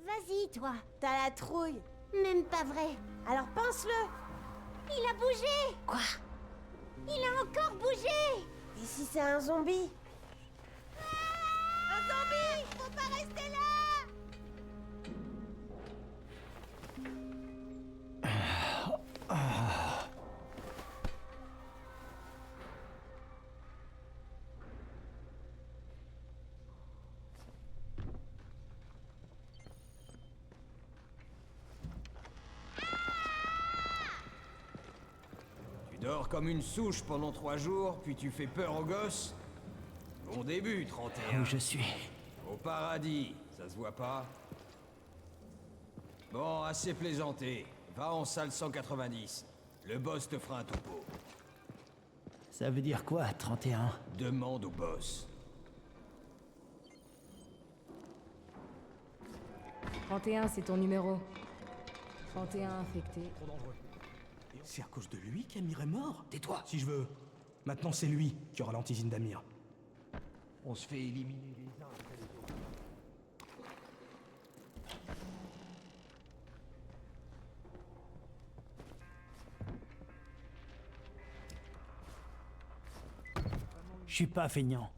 Vas-y, toi. T'as la trouille. Même pas vrai. Alors pense-le. Il a bougé. Quoi? Il a encore bougé. Et si c'est un zombie? Un zombie! Faut pas rester là! Tu dors comme une souche pendant 3 jours, puis tu fais peur aux gosses? Bon début, 31. Où je suis? Au paradis, ça se voit pas? Bon, assez plaisanté. Va en salle 190. Le boss te fera un topo. Ça veut dire quoi, 31? Demande au boss. 31, c'est ton numéro. 31 infecté. Trop dangereux. C'est à cause de lui qu'Amir est mort? Tais-toi! Si je veux. Maintenant, c'est lui qui aura l'antisine d'Amir. On se fait éliminer les uns après les autres. Je suis pas feignant.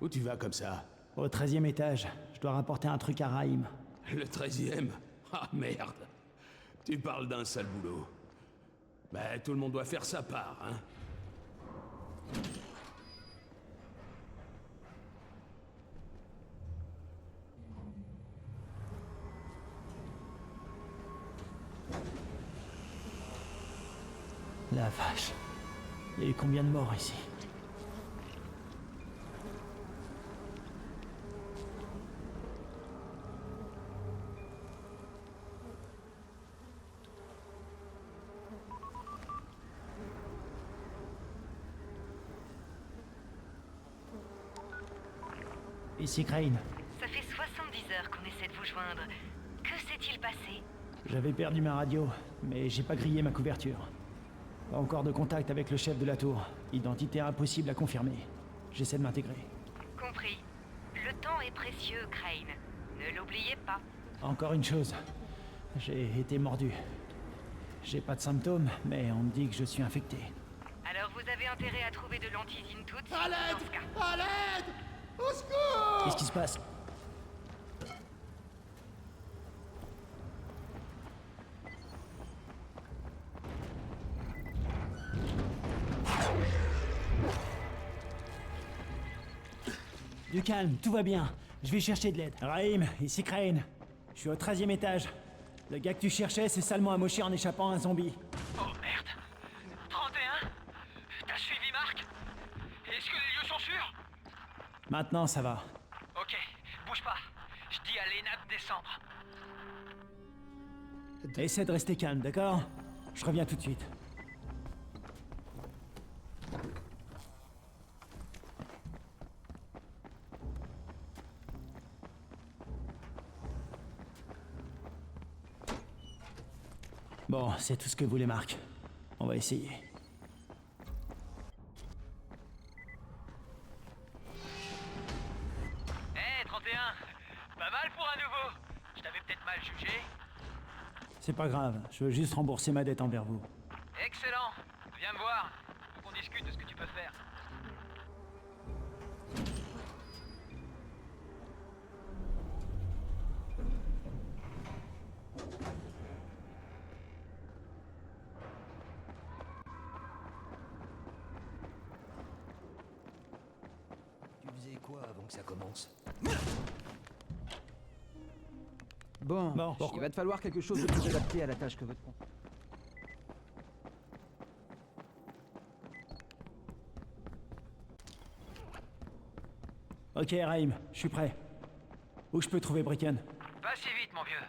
Où tu vas comme ça? Au 13e étage, je dois rapporter un truc à Raïm. Le 13e? Ah merde! Tu parles d'un sale boulot. Bah, tout le monde doit faire sa part, hein? La vache. Il y a eu combien de morts ici? Ici Crane. Ça fait 70 heures qu'on essaie de vous joindre. Que s'est-il passé? J'avais perdu ma radio, mais j'ai pas grillé ma couverture. Pas encore de contact avec le chef de la tour. Identité impossible à confirmer. J'essaie de m'intégrer. Compris. Le temps est précieux, Crane. Ne l'oubliez pas. Encore une chose. J'ai été mordu. J'ai pas de symptômes, mais on me dit que je suis infecté. Alors vous avez intérêt à trouver de l'antisine tout de suite À dans l'aide! ce cas. À l'aide! Au secours! Qu'est-ce qui se passe? Du calme, tout va bien. Je vais chercher de l'aide. Raïm, ici Crane. Je suis au 13e étage. Le gars que tu cherchais s'est salement amoché en échappant à un zombie. Oh merde! 31? T'as suivi Marc? Est-ce que les lieux sont sûrs? Maintenant, ça va. Ok, bouge pas. Je dis à Lena de descendre. Essaie de rester calme, d'accord? Je reviens tout de suite. Bon, c'est tout ce que voulait Marc. On va essayer. Hé, 31! Pas mal pour un nouveau! Je t'avais peut-être mal jugé. C'est pas grave, je veux juste rembourser ma dette envers vous. Excellent! Viens me voir. Faut qu'on discute de ce que tu peux faire. Tu faisais quoi avant que ça commence? Bon, il va te falloir quelque chose de plus adapté à la tâche que votre compte. Ok, Raïm, je suis prêt. Où je peux trouver Bricken? Pas si vite, mon vieux.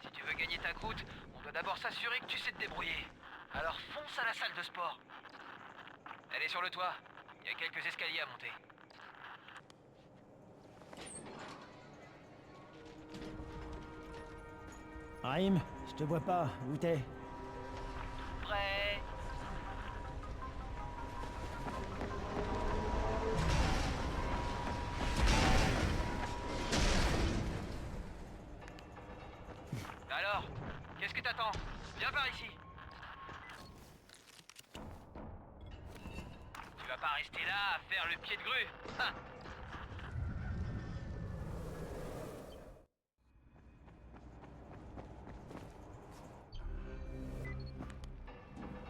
Si tu veux gagner ta croûte, on doit d'abord s'assurer que tu sais te débrouiller. Alors fonce à la salle de sport. Elle est sur le toit. Il y a quelques escaliers à monter. Raïm, je te vois pas. Où t'es? Prêt? Alors, qu'est-ce que t'attends? Viens par ici. Tu vas pas rester là à faire le pied de grue. Ah.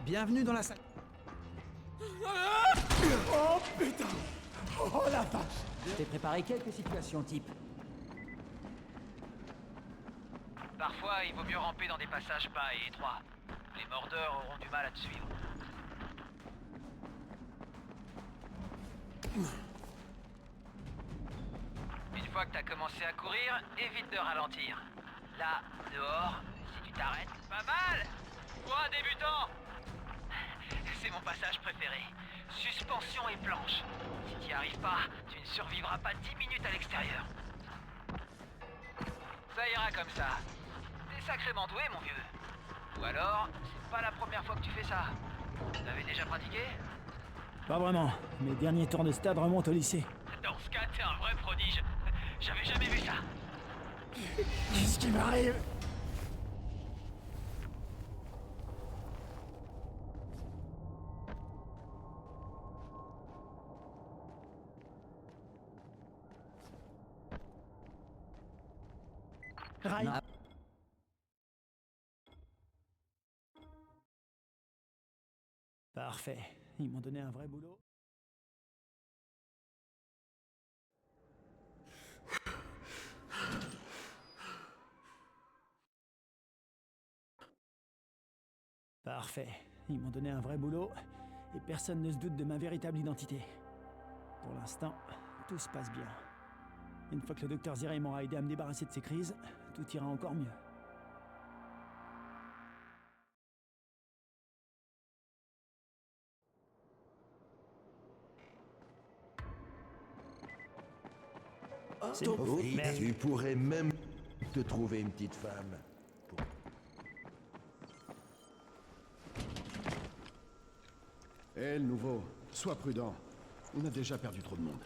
Bienvenue dans la salle. Oh putain! Oh la vache! Je t'ai préparé quelques situations type. Parfois, il vaut mieux ramper dans des passages bas et étroits. Les mordeurs auront du mal à te suivre. Une fois que t'as commencé à courir, évite de ralentir. Là, dehors, si tu t'arrêtes... Pas mal! Pour un débutant! C'est mon passage préféré. Suspension et planche. Si t'y arrives pas, tu ne survivras pas 10 minutes à l'extérieur. Ça ira comme ça. T'es sacrément doué, mon vieux. Ou alors, c'est pas la première fois que tu fais ça. T'avais déjà pratiqué? Pas vraiment. Mes derniers tours de stade remontent au lycée. Dans ce cas, t'es un vrai prodige. J'avais jamais vu ça. Qu'est-ce qui m'arrive? Raïm. Parfait. Ils m'ont donné un vrai boulot. Parfait. Ils m'ont donné un vrai boulot et personne ne se doute de ma véritable identité. Pour l'instant, tout se passe bien. Une fois que le docteur Zirey m'aura aidé à me débarrasser de ces crises, tout ira encore mieux. C'est beau. Oui, Merde. tu pourrais même te trouver une petite femme. Hé, le nouveau, sois prudent. On a déjà perdu trop de monde.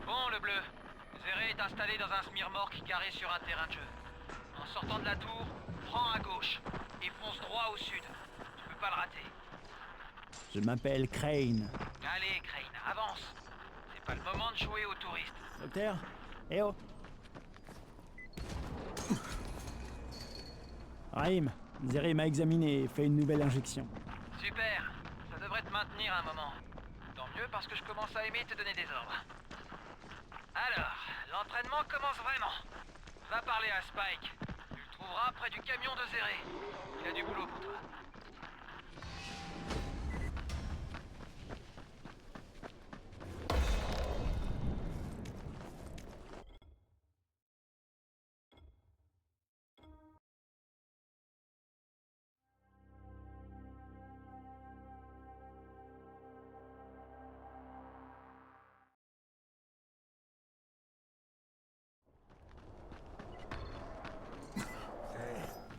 Bon, le bleu. Zéré est installé dans un smirmorque carré sur un terrain de jeu. En sortant de la tour, prends à gauche et fonce droit au sud. Tu peux pas le rater. Je m'appelle Crane. Allez, Crane, avance. C'est pas le moment de jouer aux touristes. Docteur? Eh oh! Raïm, Zéré m'a examiné et fait une nouvelle injection. Super. Ça devrait te maintenir un moment. Tant mieux parce que je commence à aimer te donner des ordres. Alors, l'entraînement commence vraiment. Va parler à Spike. Tu le trouveras près du camion de Zéré. Il a du boulot pour toi.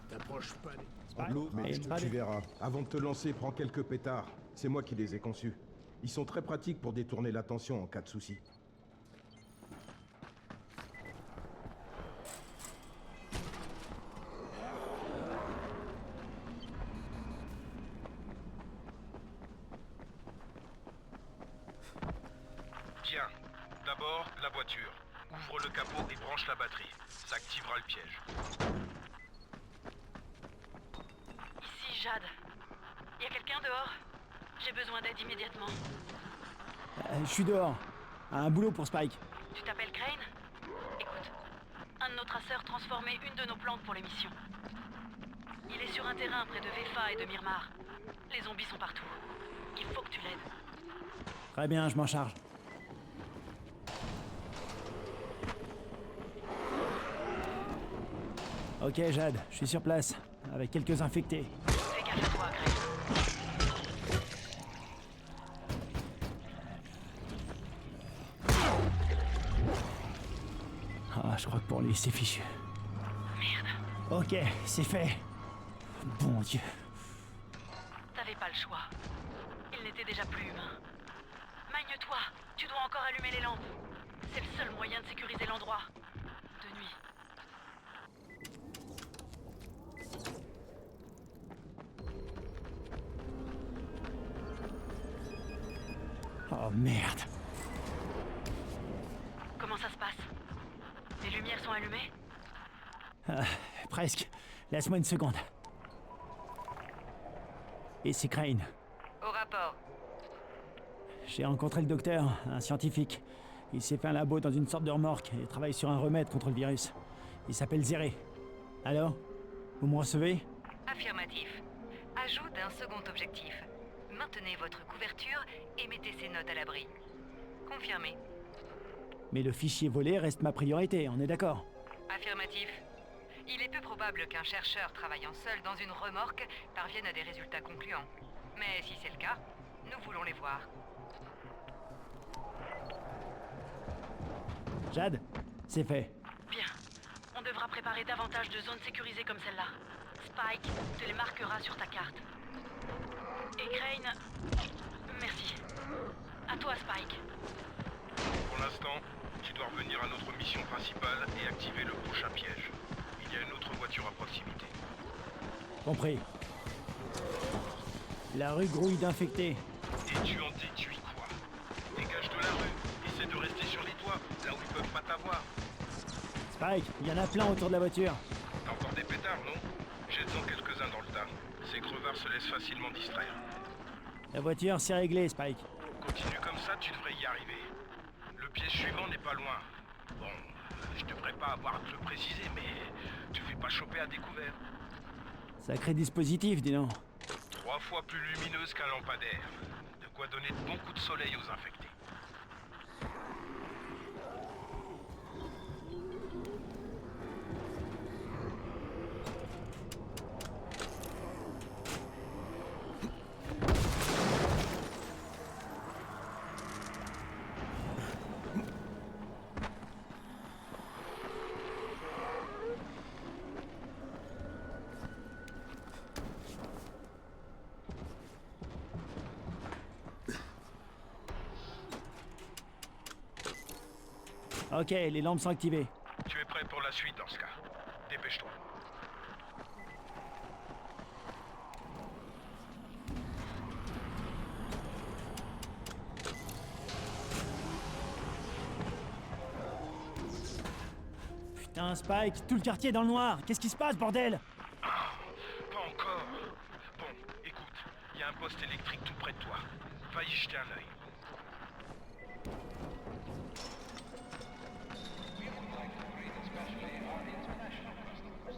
T'approches pas des... Blue, mais Pas tu de- verras. Avant de te lancer, prends quelques pétards. C'est moi qui les ai conçus. Ils sont très pratiques pour détourner l'attention en cas de souci. Bien. D'abord, la voiture. Ouvre le capot et branche la batterie. Ça activera le piège. Ici, Jade. Y a quelqu'un dehors? J'ai besoin d'aide immédiatement. Je suis dehors. Un boulot pour Spike. Tu t'appelles Crane? Écoute, un de nos traceurs transformait une de nos plantes pour l'émission. Il est sur un terrain près de Vefa et de Myrmar. Les zombies sont partout. Il faut que tu l'aides. Très bien, je m'en charge. Ok, Jade, je suis sur place, avec quelques infectés. Fais gaffe à toi, Crane. Ah, je crois que pour lui, c'est fichu. Merde. Ok, c'est fait. Bon Dieu. T'avais pas le choix. Il n'était déjà plus humain. Magne-toi, tu dois encore allumer les lampes. C'est le seul moyen de sécuriser l'endroit. De nuit. Oh merde. Comment ça se passe? Les lumières sont allumées? Ah, presque. Laisse-moi une seconde. Et c'est Crane. Au rapport. J'ai rencontré le docteur, un scientifique. Il s'est fait un labo dans une sorte de remorque et travaille sur un remède contre le virus. Il s'appelle Zéré. Alors? Vous me recevez? Affirmatif. Ajout d'un second objectif. Maintenez votre couverture et mettez ces notes à l'abri. Confirmé. Mais le fichier volé reste ma priorité, on est d'accord? Affirmatif. Il est peu probable qu'un chercheur travaillant seul dans une remorque parvienne à des résultats concluants. Mais si c'est le cas, nous voulons les voir. Jade, c'est fait. Bien. On devra préparer davantage de zones sécurisées comme celle-là. Spike te les marquera sur ta carte. Et Crane... Merci. À toi, Spike. Pour l'instant, tu dois revenir à notre mission principale et activer le prochain piège. Il y a une autre voiture à proximité. Compris. La rue grouille d'infectés. Et tu en déduis quoi? Dégage de la rue. Essaie de rester sur les toits, là où ils peuvent pas t'avoir. Spike, il y en a plein autour de la voiture. T'as encore des pétards, non? Jette-en quelques-uns dans le tas. Ces crevards se laissent facilement distraire. La voiture, c'est réglé, Spike. Continue comme ça, tu devrais y arriver. Le piège suivant n'est pas loin. Bon, je devrais pas avoir à te le préciser, mais tu fais pas choper à découvert. Sacré dispositif, dis donc. 3 fois plus lumineuse qu'un lampadaire. De quoi donner de bons coups de soleil aux infectés. Ok, les lampes sont activées. Tu es prêt pour la suite dans ce cas. Dépêche-toi. Putain, Spike, tout le quartier est dans le noir. Qu'est-ce qui se passe, bordel? Pas encore. Bon, écoute, il y a un poste électrique tout près de toi. Va y jeter un œil.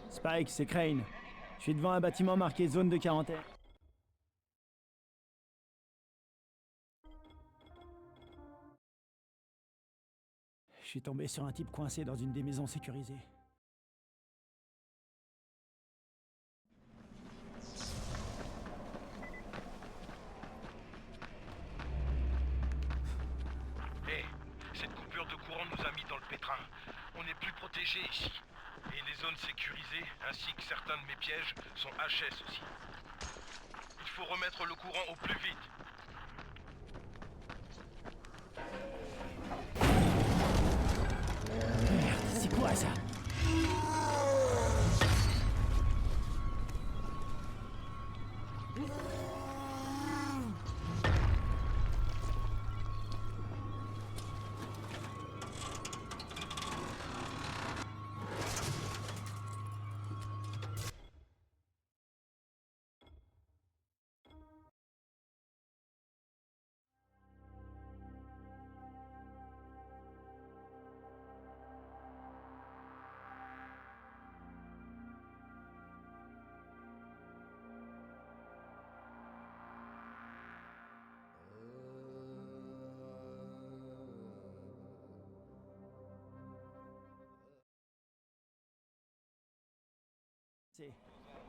Spike, c'est Crane. Je suis devant un bâtiment marqué zone de quarantaine. Je suis tombé sur un type coincé dans une des maisons sécurisées. Hé, cette coupure de courant nous a mis dans le pétrin. On n'est plus protégés ici. Et les zones sécurisées, ainsi que certains de mes pièges, sont HS aussi. Il faut remettre le courant au plus vite. Merde, c'est quoi ça?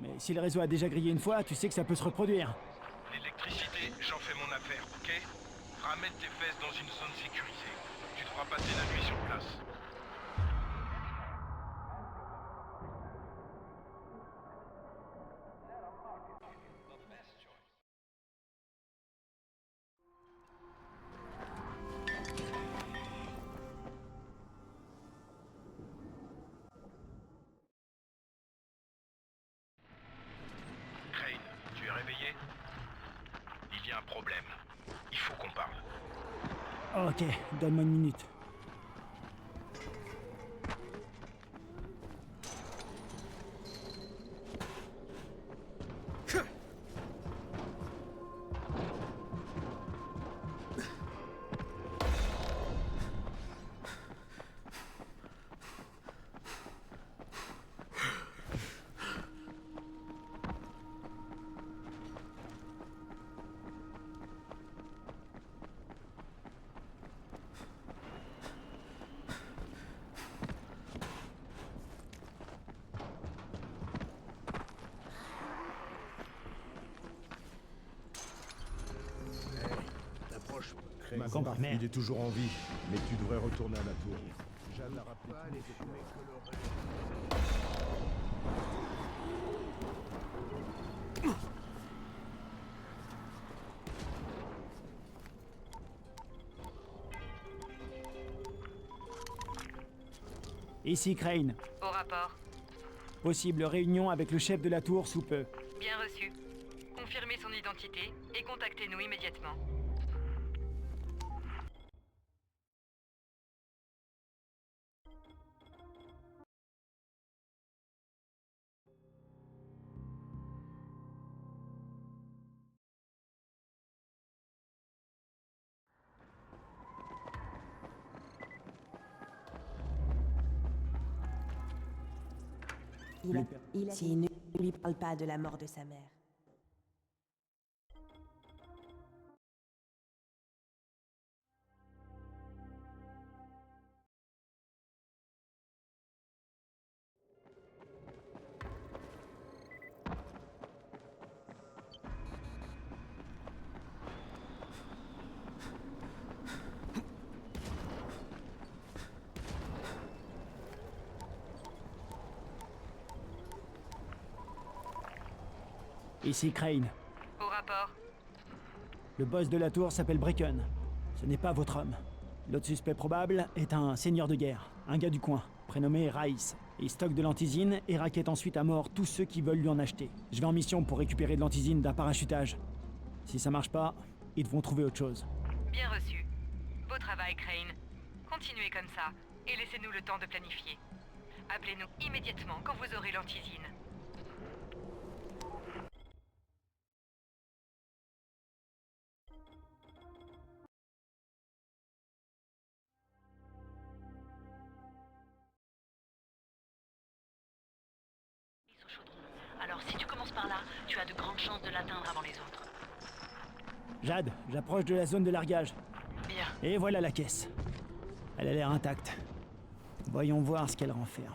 Mais si le réseau a déjà grillé une fois, tu sais que ça peut se reproduire. L'électricité, j'en fais mon affaire, ok? Ramène tes fesses dans une zone sécurisée. Tu devras passer la nuit sur place. Crane, tu es réveillé? Il y a un problème. Il faut qu'on parle. Ok, donne-moi une minute. Il est toujours en vie, mais tu devrais retourner à la tour. Jeanne l'a rappelé. Ici Crane. Au rapport. Possible réunion avec le chef de la tour sous peu. Bien reçu. Confirmez son identité et contactez-nous immédiatement. Il ne lui parle pas de la mort de sa mère. Ici Crane. Au rapport. Le boss de la tour s'appelle Bracken. Ce n'est pas votre homme. L'autre suspect probable est un seigneur de guerre, un gars du coin, prénommé Rice. Il stocke de l'antisine et raquette ensuite à mort tous ceux qui veulent lui en acheter. Je vais en mission pour récupérer de l'antisine d'un parachutage. Si ça marche pas, ils devront trouver autre chose. Bien reçu. Beau travail, Crane. Continuez comme ça et laissez-nous le temps de planifier. Appelez-nous immédiatement quand vous aurez l'antisine. Alors si tu commences par là, tu as de grandes chances de l'atteindre avant les autres. Jade, j'approche de la zone de largage. Bien. Et voilà la caisse. Elle a l'air intacte. Voyons voir ce qu'elle renferme.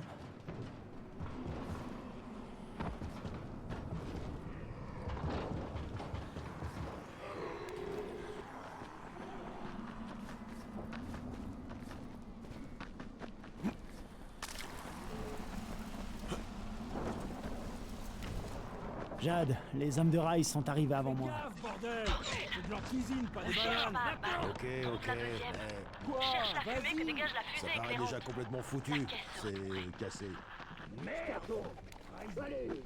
Jade, les hommes de Rice sont arrivés avant moi. Bordel, c'est de leur cuisine, pas des bananes. Ok. Cherche la fumée que dégage la fusée Ça paraît éclairante. déjà complètement foutu. C'est cassé. Merde. Allez.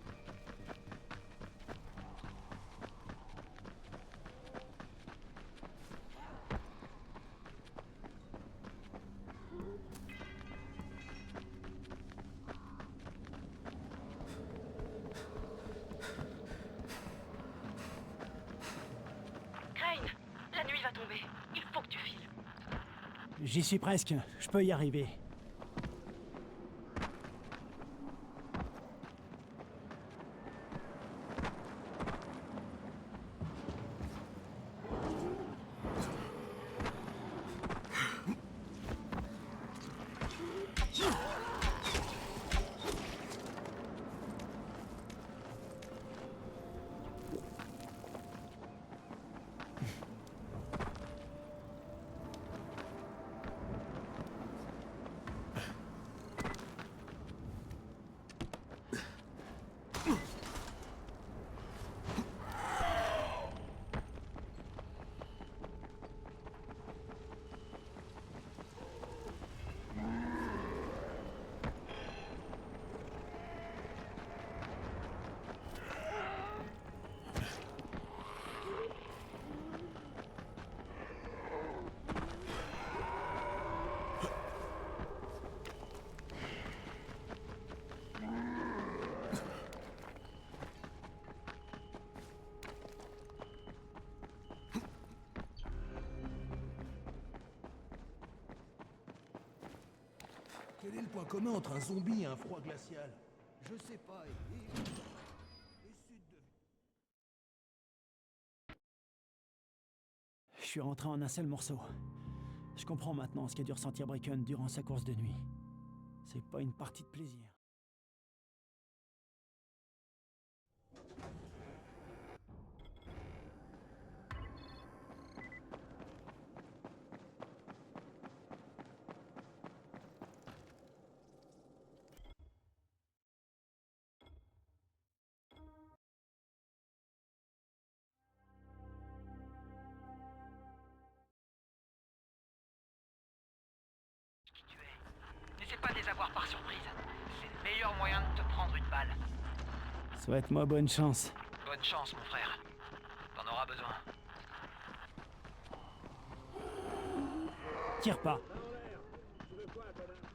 Crane, la nuit va tomber. Il faut que tu files. J'y suis presque, je peux y arriver. Quel est le point commun entre un zombie et un froid glacial? Je sais pas. Je suis rentré en un seul morceau. Je comprends maintenant ce qu'a dû ressentir Bracken durant sa course de nuit. C'est pas une partie de plaisir. N'essaie pas de les avoir par surprise. C'est le meilleur moyen de te prendre une balle. Souhaite-moi bonne chance. Bonne chance, mon frère. T'en auras besoin. Tire pas.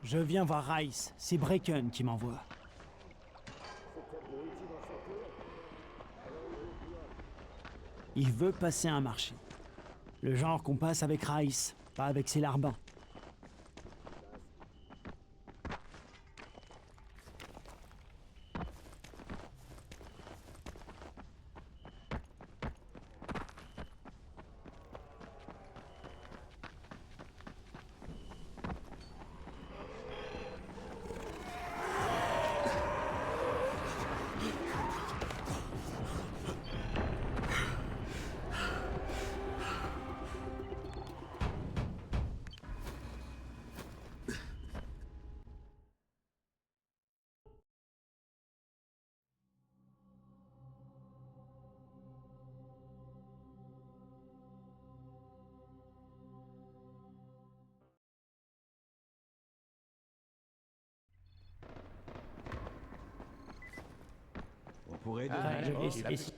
Je viens voir Rice. C'est Bracken qui m'envoie. Il veut passer un marché. Le genre qu'on passe avec Rice, pas avec ses larbins. On pourrait devenir...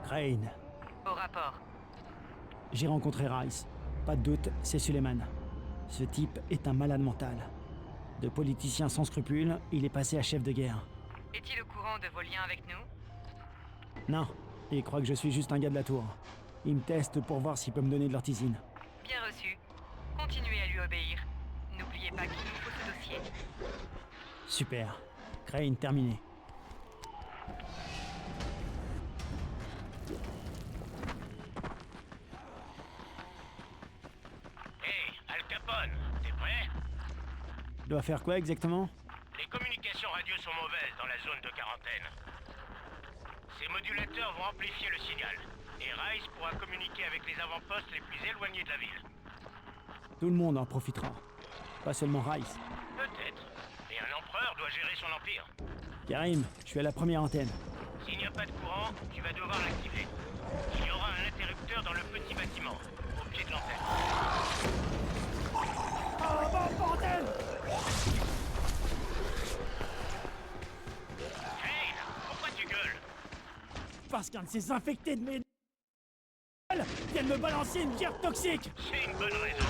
Crane. Au rapport. J'ai rencontré Rice. Pas de doute, c'est Suleiman. Ce type est un malade mental. De politicien sans scrupules, il est passé à chef de guerre. Est-il au courant de vos liens avec nous? Non, il croit que je suis juste un gars de la tour. Il me teste pour voir s'il peut me donner de l'ortisine. Bien reçu. Continuez à lui obéir. N'oubliez pas qu'il nous faut ce dossier. Super. Crane terminé. Doit faire quoi exactement? Les communications radio sont mauvaises dans la zone de quarantaine. Ces modulateurs vont amplifier le signal. Et Rice pourra communiquer avec les avant-postes les plus éloignés de la ville. Tout le monde en profitera. Pas seulement Rice. Peut-être. Et un empereur doit gérer son empire. Karim, je suis à la première antenne. S'il n'y a pas de courant, tu vas devoir l'activer. Il y aura un interrupteur dans le petit bâtiment, au pied de l'antenne. Oh, bon bordel! Hey, pourquoi tu gueules? Parce qu'un de ces infectés de mes... vient de me balancer une bière toxique! C'est une bonne raison.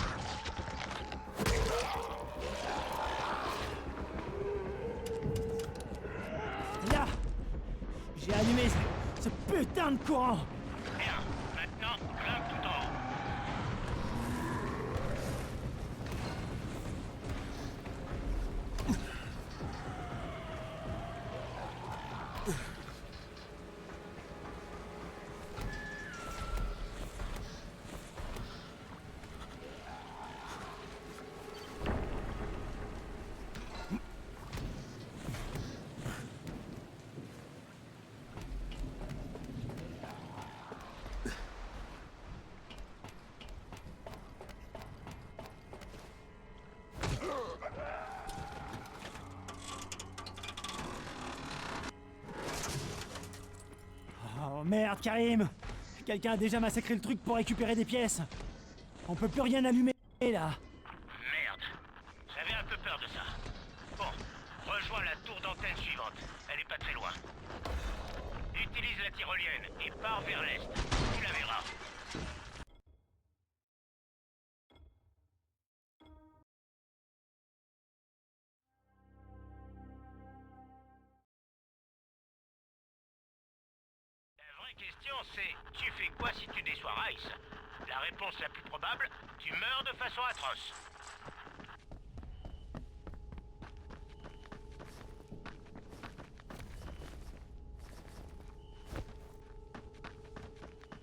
Là! J'ai allumé ce putain de courant! Bien, maintenant, grimpe tout en haut. Oh merde, Karim! Quelqu'un a déjà massacré le truc pour récupérer des pièces! On peut plus rien allumer, là! Merde, Rejoins la tour d'antenne suivante. Elle est pas très loin. Utilise la tyrolienne et pars vers l'est. Tu la verras. La vraie question c'est, tu fais quoi si tu déçois Rice? La réponse la plus probable, tu meurs de façon atroce.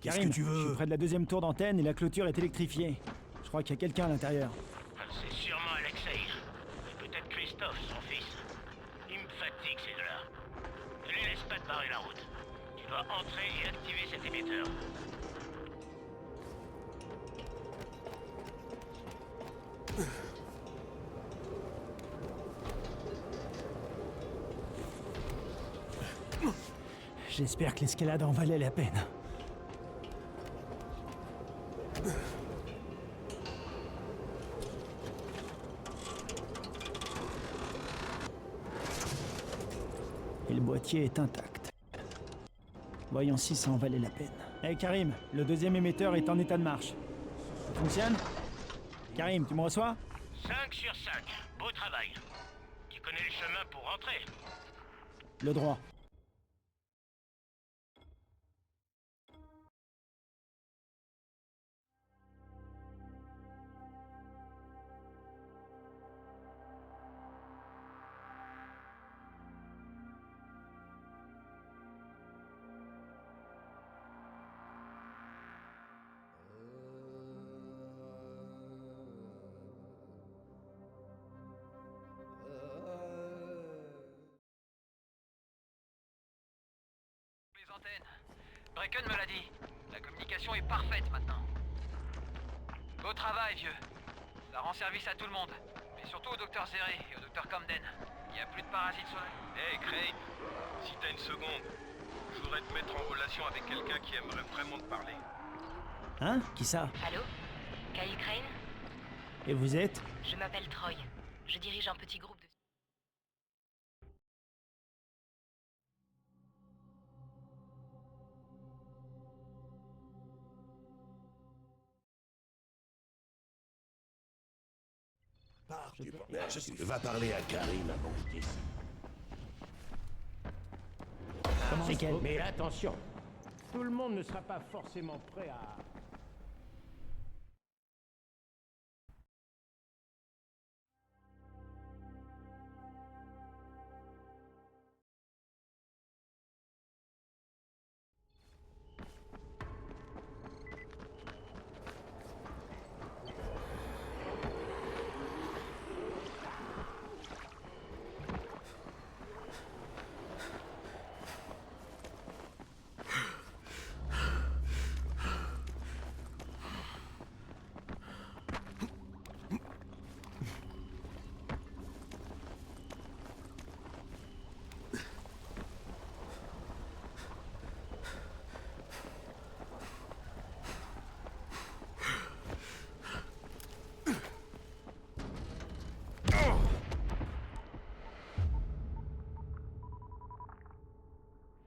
Karim, je suis près de la deuxième tour d'antenne et la clôture est électrifiée. Je crois qu'il y a quelqu'un à l'intérieur. C'est sûrement Alexei. Et peut-être Christophe, son fils. Il me fatigue ces deux-là. Ne les laisse pas te barrer la route. Tu dois entrer et activer cet émetteur. J'espère que l'escalade en valait la peine. Et le boîtier est intact. Voyons si ça en valait la peine. Hé Karim, le deuxième émetteur est en état de marche. Ça fonctionne? Karim, tu me reçois? 5 sur 5. Beau travail. Tu connais le chemin pour rentrer? Le droit. Bracken me l'a dit. La communication est parfaite maintenant. Beau travail, vieux. Ça rend service à tout le monde. Mais surtout au Dr Zere et au Dr Camden. Il n'y a plus de parasites sur la... Hey, Crane, si t'as une seconde, je voudrais te mettre en relation avec quelqu'un qui aimerait vraiment te parler. Hein? Qui ça? Allô? Kyle Crane? Et vous êtes? Je m'appelle Troy. Je dirige un petit groupe de... Va parler à Karim avant que je décide. C'est quel? Mais attention, tout le monde ne sera pas forcément prêt à...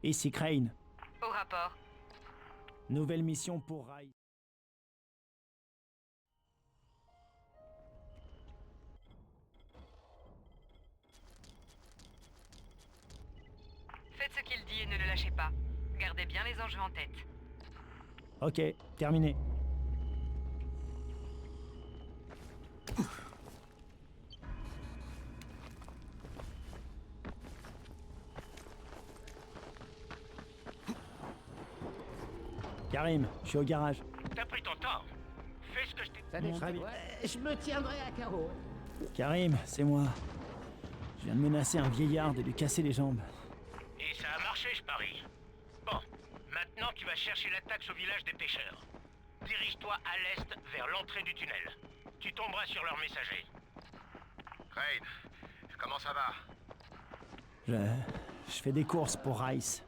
Ici Crane. Au rapport. Nouvelle mission pour Rice. Faites ce qu'il dit et ne le lâchez pas. Gardez bien les enjeux en tête. Ok, terminé. Karim, je suis au garage. T'as pris ton temps. Fais ce que je t'ai... Je me tiendrai à carreau. Karim, c'est moi. Je viens de menacer un vieillard de lui casser les jambes. Et ça a marché, je parie. Bon, maintenant tu vas chercher la taxe au village des pêcheurs. Dirige-toi à l'est vers l'entrée du tunnel. Tu tomberas sur leur messager. Crane, comment ça va? Je fais des courses pour Rice.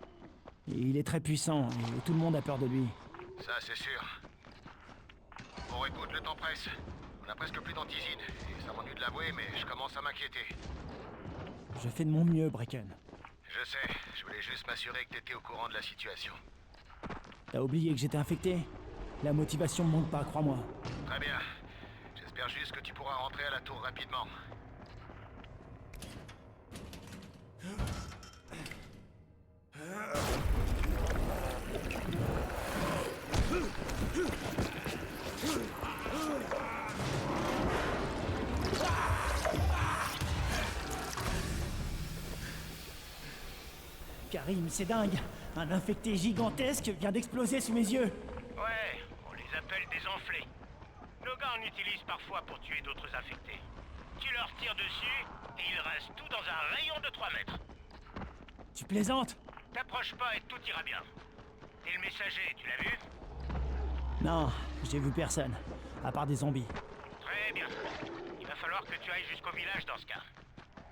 Et il est très puissant et tout le monde a peur de lui. Ça, c'est sûr. Bon, écoute, le temps presse. On a presque plus d'antisine. Et ça m'ennuie de l'avouer, mais je commence à m'inquiéter. Je fais de mon mieux, Brecken. Je sais, je voulais juste m'assurer que t'étais au courant de la situation. T'as oublié que j'étais infecté? La motivation me manque pas, crois-moi. Très bien. J'espère juste que tu pourras rentrer à la tour rapidement. Karim, c'est dingue. Un infecté gigantesque vient d'exploser sous mes yeux. Ouais, on les appelle des enflés. Nos gars en utilisent parfois pour tuer d'autres infectés. Tu leur tires dessus, et ils restent tout dans un rayon de 3 mètres. Tu plaisantes? T'approches pas et tout ira bien. Et le messager, tu l'as vu? Non, j'ai vu personne, à part des zombies. Très bien. Il va falloir que tu ailles jusqu'au village dans ce cas.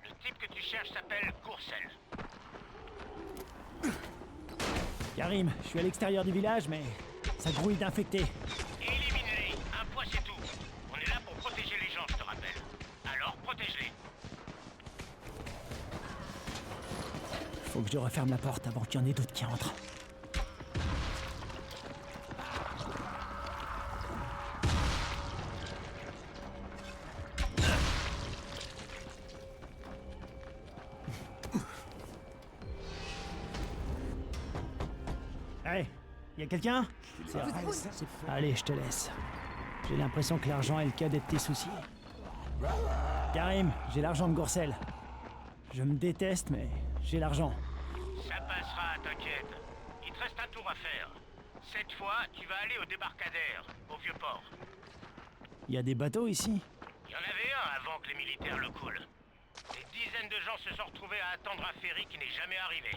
Le type que tu cherches s'appelle Courcelles. Karim, je suis à l'extérieur du village, mais ça grouille d'infectés. Élimine-les, un point c'est tout. On est là pour protéger les gens, je te rappelle. Alors protège-les. Faut que je referme la porte avant qu'il y en ait d'autres qui entrent. Hey, y a quelqu'un? Allez, je te laisse. J'ai l'impression que l'argent est le cadet de tes soucis. Karim, j'ai l'argent de Gourcel. Je me déteste, mais j'ai l'argent. Ça passera, t'inquiète. Il te reste un tour à faire. Cette fois, tu vas aller au débarcadère, au Vieux-Port. Y a des bateaux ici? Il y en avait un avant que les militaires le coulent. Des dizaines de gens se sont retrouvés à attendre un ferry qui n'est jamais arrivé.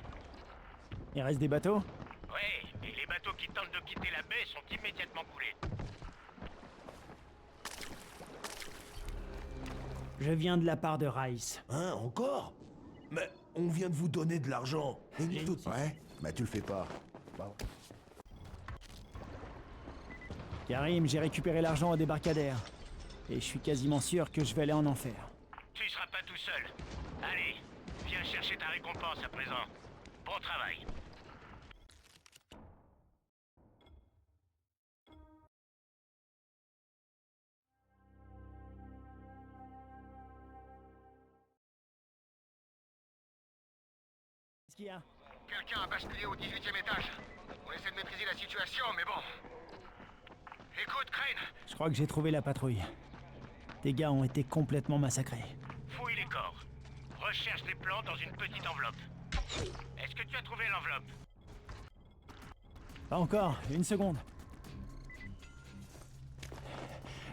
Il reste des bateaux? Oui, et les bateaux qui tentent de quitter la baie sont immédiatement coulés. Je viens de la part de Rice. Hein, encore? Mais on vient de vous donner de l'argent. Ouais, bah tu le fais pas. Bah. Karim, j'ai récupéré l'argent au débarcadère. Et je suis quasiment sûr que je vais aller en enfer. Tu seras pas tout seul. Allez, viens chercher ta récompense à présent. Bon travail. Qu'est-ce qu'il y a? Quelqu'un a basculé au 18e étage. On essaie de maîtriser la situation, mais bon. Écoute, Crane. Je crois que j'ai trouvé la patrouille. Tes gars ont été complètement massacrés. Fouille les corps. Recherche les plans dans une petite enveloppe. Est-ce que tu as trouvé l'enveloppe? Pas encore, une seconde.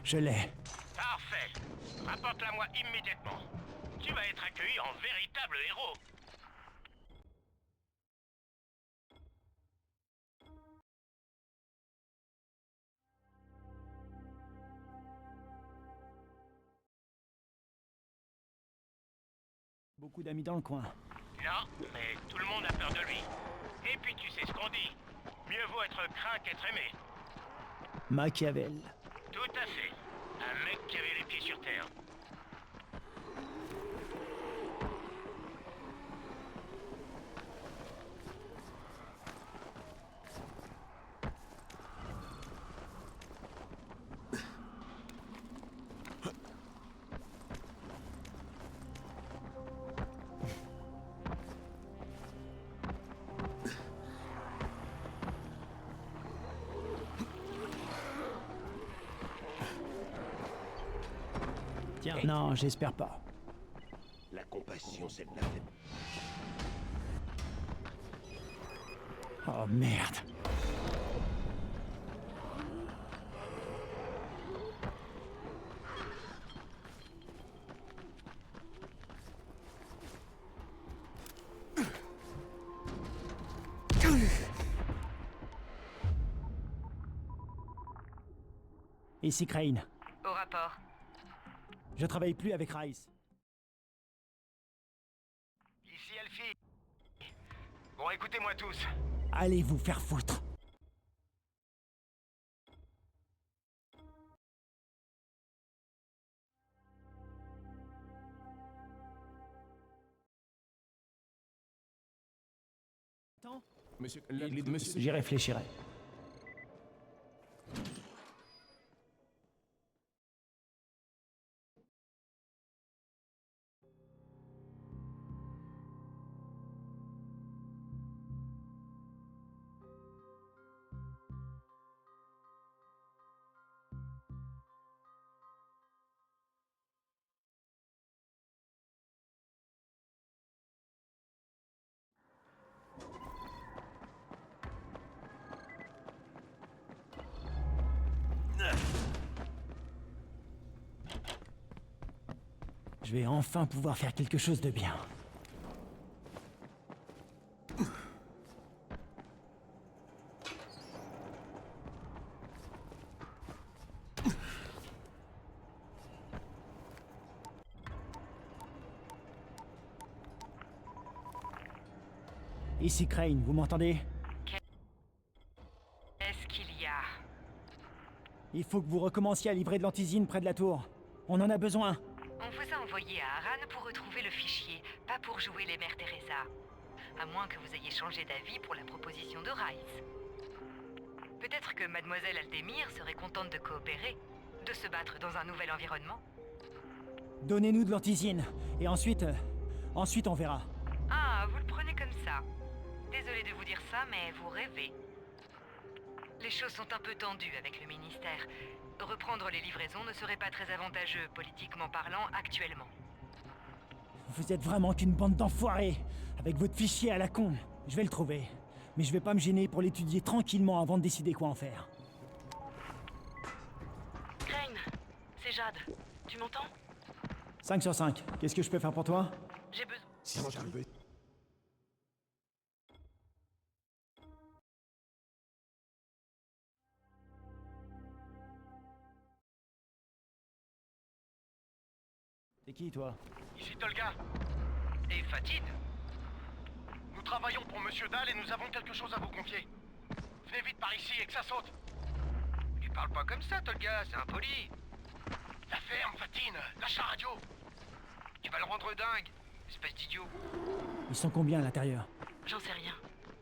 Je l'ai. Parfait. Rapporte-la-moi immédiatement. Tu vas être accueilli en véritable héros. Beaucoup d'amis dans le coin. Non, mais tout le monde a peur de lui. Et puis tu sais ce qu'on dit. Mieux vaut être craint qu'être aimé. Machiavel. Tout à fait. Un mec qui avait les pieds sur terre. Tiens, non, j'espère pas. La compassion, c'est de la fête. Oh merde. Ici Crane. Au rapport. Je travaille plus avec Rice. Ici Elfie. Bon, écoutez-moi tous. Allez vous faire foutre. Attends. Monsieur... J'y réfléchirai. Je vais enfin pouvoir faire quelque chose de bien. Ici Crane, vous m'entendez? Qu'est-ce qu'il y a? Il faut que vous recommenciez à livrer de l'antisine près de la tour. On en a besoin. On vous a envoyé à Aran pour retrouver le fichier, pas pour jouer les Mères Teresa. À moins que vous ayez changé d'avis pour la proposition de Rice. Peut-être que Mademoiselle Aldemir serait contente de coopérer, de se battre dans un nouvel environnement. Donnez-nous de l'antisine, et ensuite on verra. Ah, vous le prenez comme ça. Désolé de vous dire ça, mais vous rêvez. Les choses sont un peu tendues avec le ministère. Reprendre les livraisons ne serait pas très avantageux, politiquement parlant, actuellement. Vous êtes vraiment qu'une bande d'enfoirés, avec votre fichier à la con. Je vais le trouver, mais je vais pas me gêner pour l'étudier tranquillement avant de décider quoi en faire. Crane, c'est Jade. Tu m'entends? 5 sur 5. Qu'est-ce que je peux faire pour toi? J'ai besoin... Si moi je vais... C'est qui, toi? Ici Tolga. Et Fatine. Nous travaillons pour Monsieur Dahl et nous avons quelque chose à vous confier. Venez vite par ici et que ça saute. Tu parles pas comme ça, Tolga, c'est impoli. La ferme, Fatine. Lâche la radio. Tu vas le rendre dingue, espèce d'idiot. Ils sont combien à l'intérieur? J'en sais rien.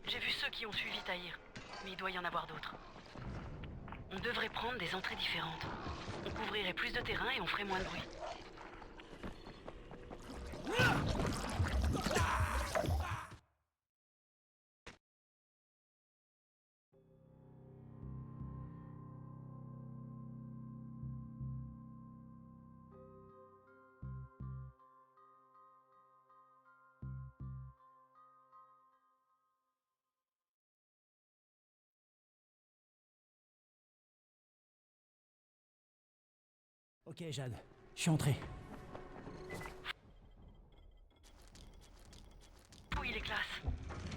J'ai vu ceux qui ont suivi Tahir, mais il doit y en avoir d'autres. On devrait prendre des entrées différentes. On couvrirait plus de terrain et on ferait moins de bruit. Ok, Jade. Je suis entré. Oui, les classes.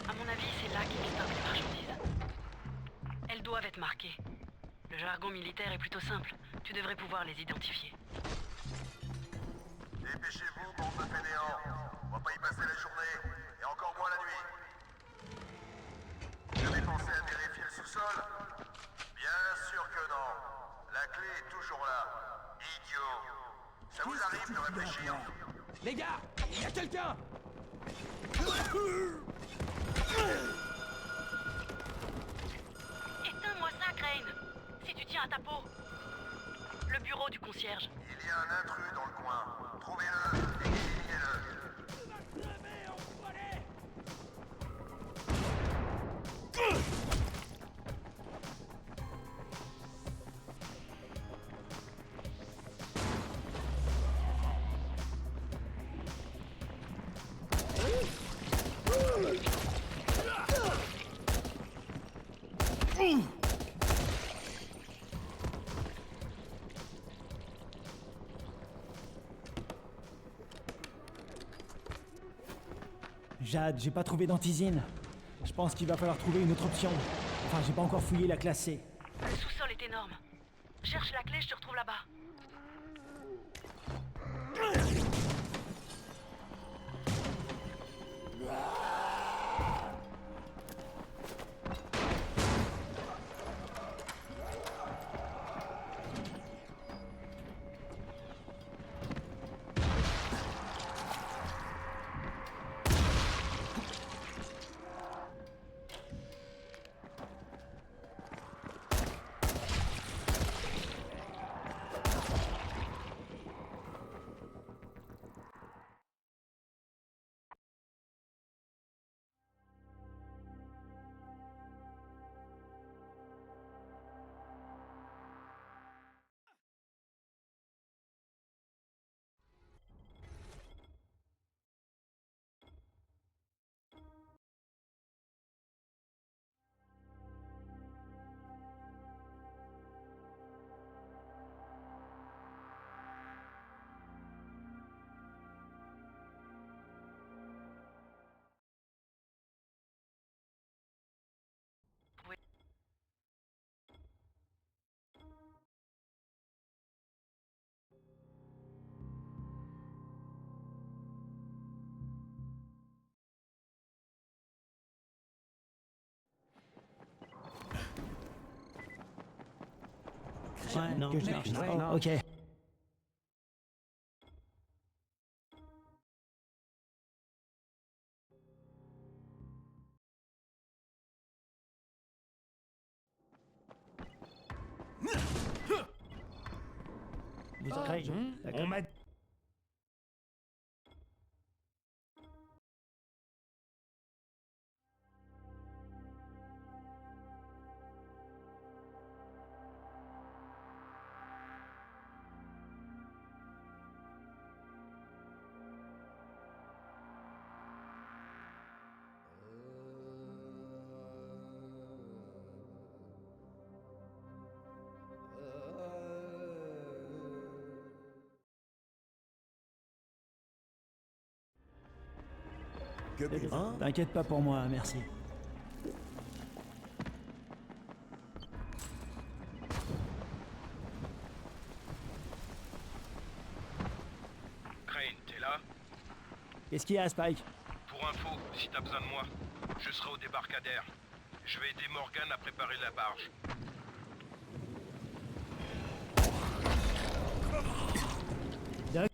À mon avis, c'est là qu'ils stockent les marchandises. Elles doivent être marquées. Le jargon militaire est plutôt simple. Tu devrais pouvoir les identifier. Dépêchez-vous, bande de fainéants. On va pas y passer la journée, et encore moins la nuit. Vous avez pensé à vérifier le sous-sol? Bien sûr que non. La clé est toujours là. Idiot. Ça vous arrive de réfléchir? Les gars, il y a quelqu'un! Éteins-moi ça, Crane. Si tu tiens à ta peau. Le bureau du concierge. Il y a un intrus dans le coin. Trouvez-le et éliminez-le. Jade, j'ai pas trouvé d'antisine. Je pense qu'il va falloir trouver une autre option. Enfin, j'ai pas encore fouillé la classe C. Le sous-sol est énorme. Cherche la clé, je te retrouve là-bas. Ouais, non, que je merde, lâche. ouais, Oh, non. ok. Vous Crane, d'accord. On m'a... T'inquiète pas pour moi, merci. Crane, t'es là? Qu'est-ce qu'il y a, Spike? Pour info, si t'as besoin de moi, je serai au débarcadère. Je vais aider Morgan à préparer la barge. Doc?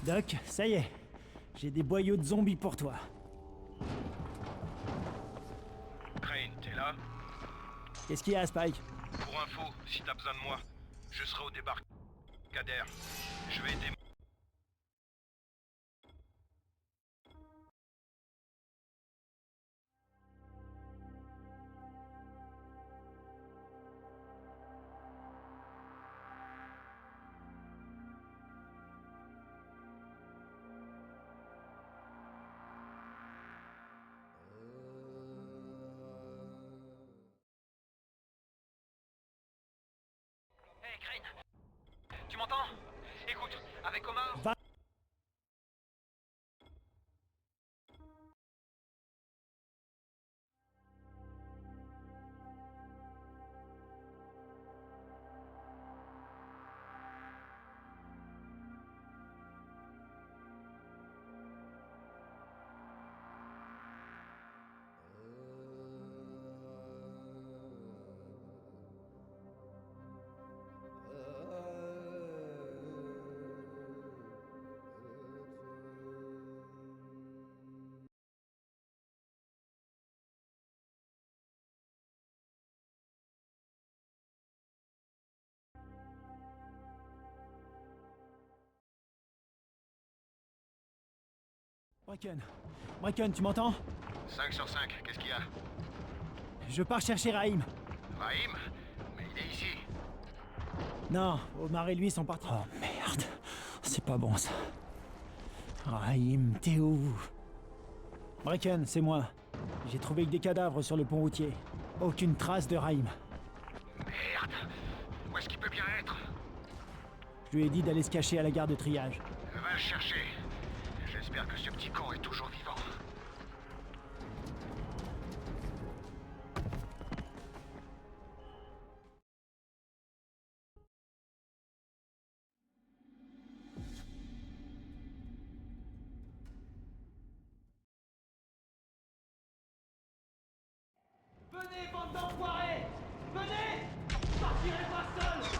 Doc, ça y est. J'ai des boyaux de zombies pour toi. Crane, t'es là? Qu'est-ce qu'il y a, Spike? Pour info, si t'as besoin de moi, je serai au débarcadère. Je vais aider... Hey, Crane! Tu m'entends? Écoute, avec Omar... Va. Bracken, tu m'entends? 5 sur 5, qu'est-ce qu'il y a? Je pars chercher Raïm. Raïm? Mais il est ici. Non, Omar et lui sont partis. Oh merde, c'est pas bon ça. Raïm, t'es où? Bracken, c'est moi. J'ai trouvé que des cadavres sur le pont routier. Aucune trace de Raïm. Merde! Où est-ce qu'il peut bien être? Je lui ai dit d'aller se cacher à la gare de triage. Va le chercher. J'espère que ce petit con est toujours vivant. Venez, bande d'enfoirés! Venez! Partirez pas seul!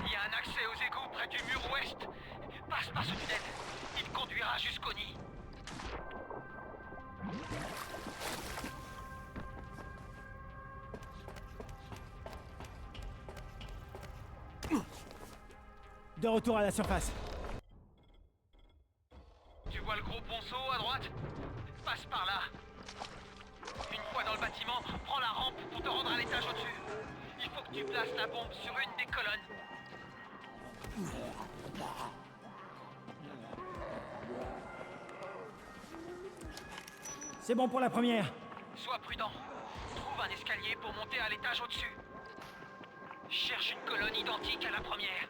Il y a un accès aux égouts près du mur ouest. Passe par ce tunnel. Il te conduira jusqu'au nid. De retour à la surface. Tu vois le gros ponceau à droite? Passe par là. Une fois dans le bâtiment, prends la rampe pour te rendre à l'étage au-dessus. Il faut que tu places la bombe sur une des colonnes. c'est bon pour la première. Sois prudent. Trouve un escalier pour monter à l'étage au-dessus. Cherche une colonne identique à la première.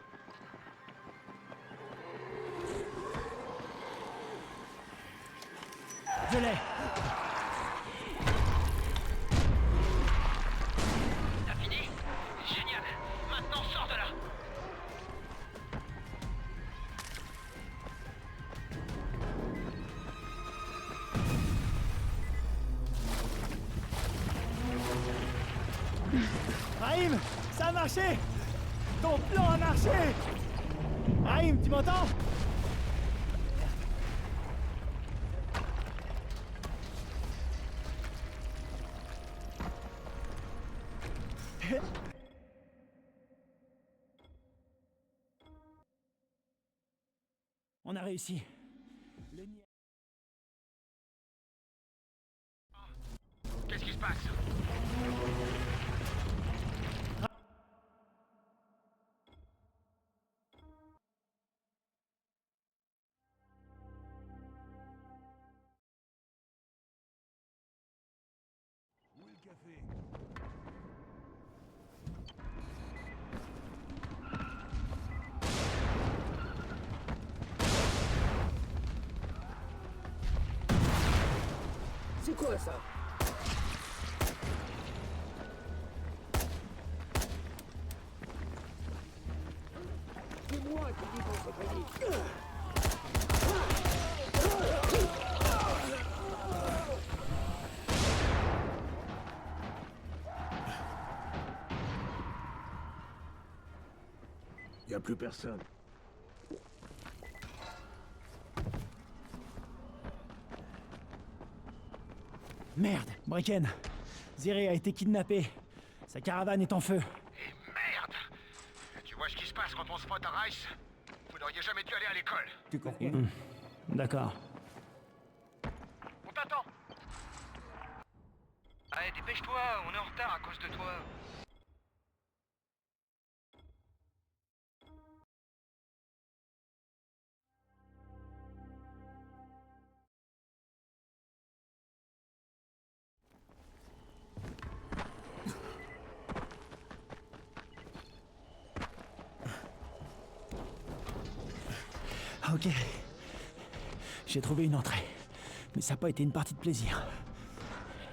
Je l'ai. T'as fini? Génial. Maintenant, sors de là. Raïm, ça a marché! Ton plan a marché! Raïm, tu m'entends? On a réussi. Le nid... Qu'est-ce qui se passe? Où est le café? C'est quoi ça? C'est moi qui dis qu'on se panique. Y a plus personne. Merde, Brecken. Zéré a été kidnappé. Sa caravane est en feu. Et merde! Tu vois ce qui se passe quand on se frotte à Rice? Vous n'auriez jamais dû aller à l'école. Tu comprends? D'accord. On t'attend. Allez, dépêche-toi, on est en retard à cause de toi. Ok. J'ai trouvé une entrée. Mais ça n'a pas été une partie de plaisir.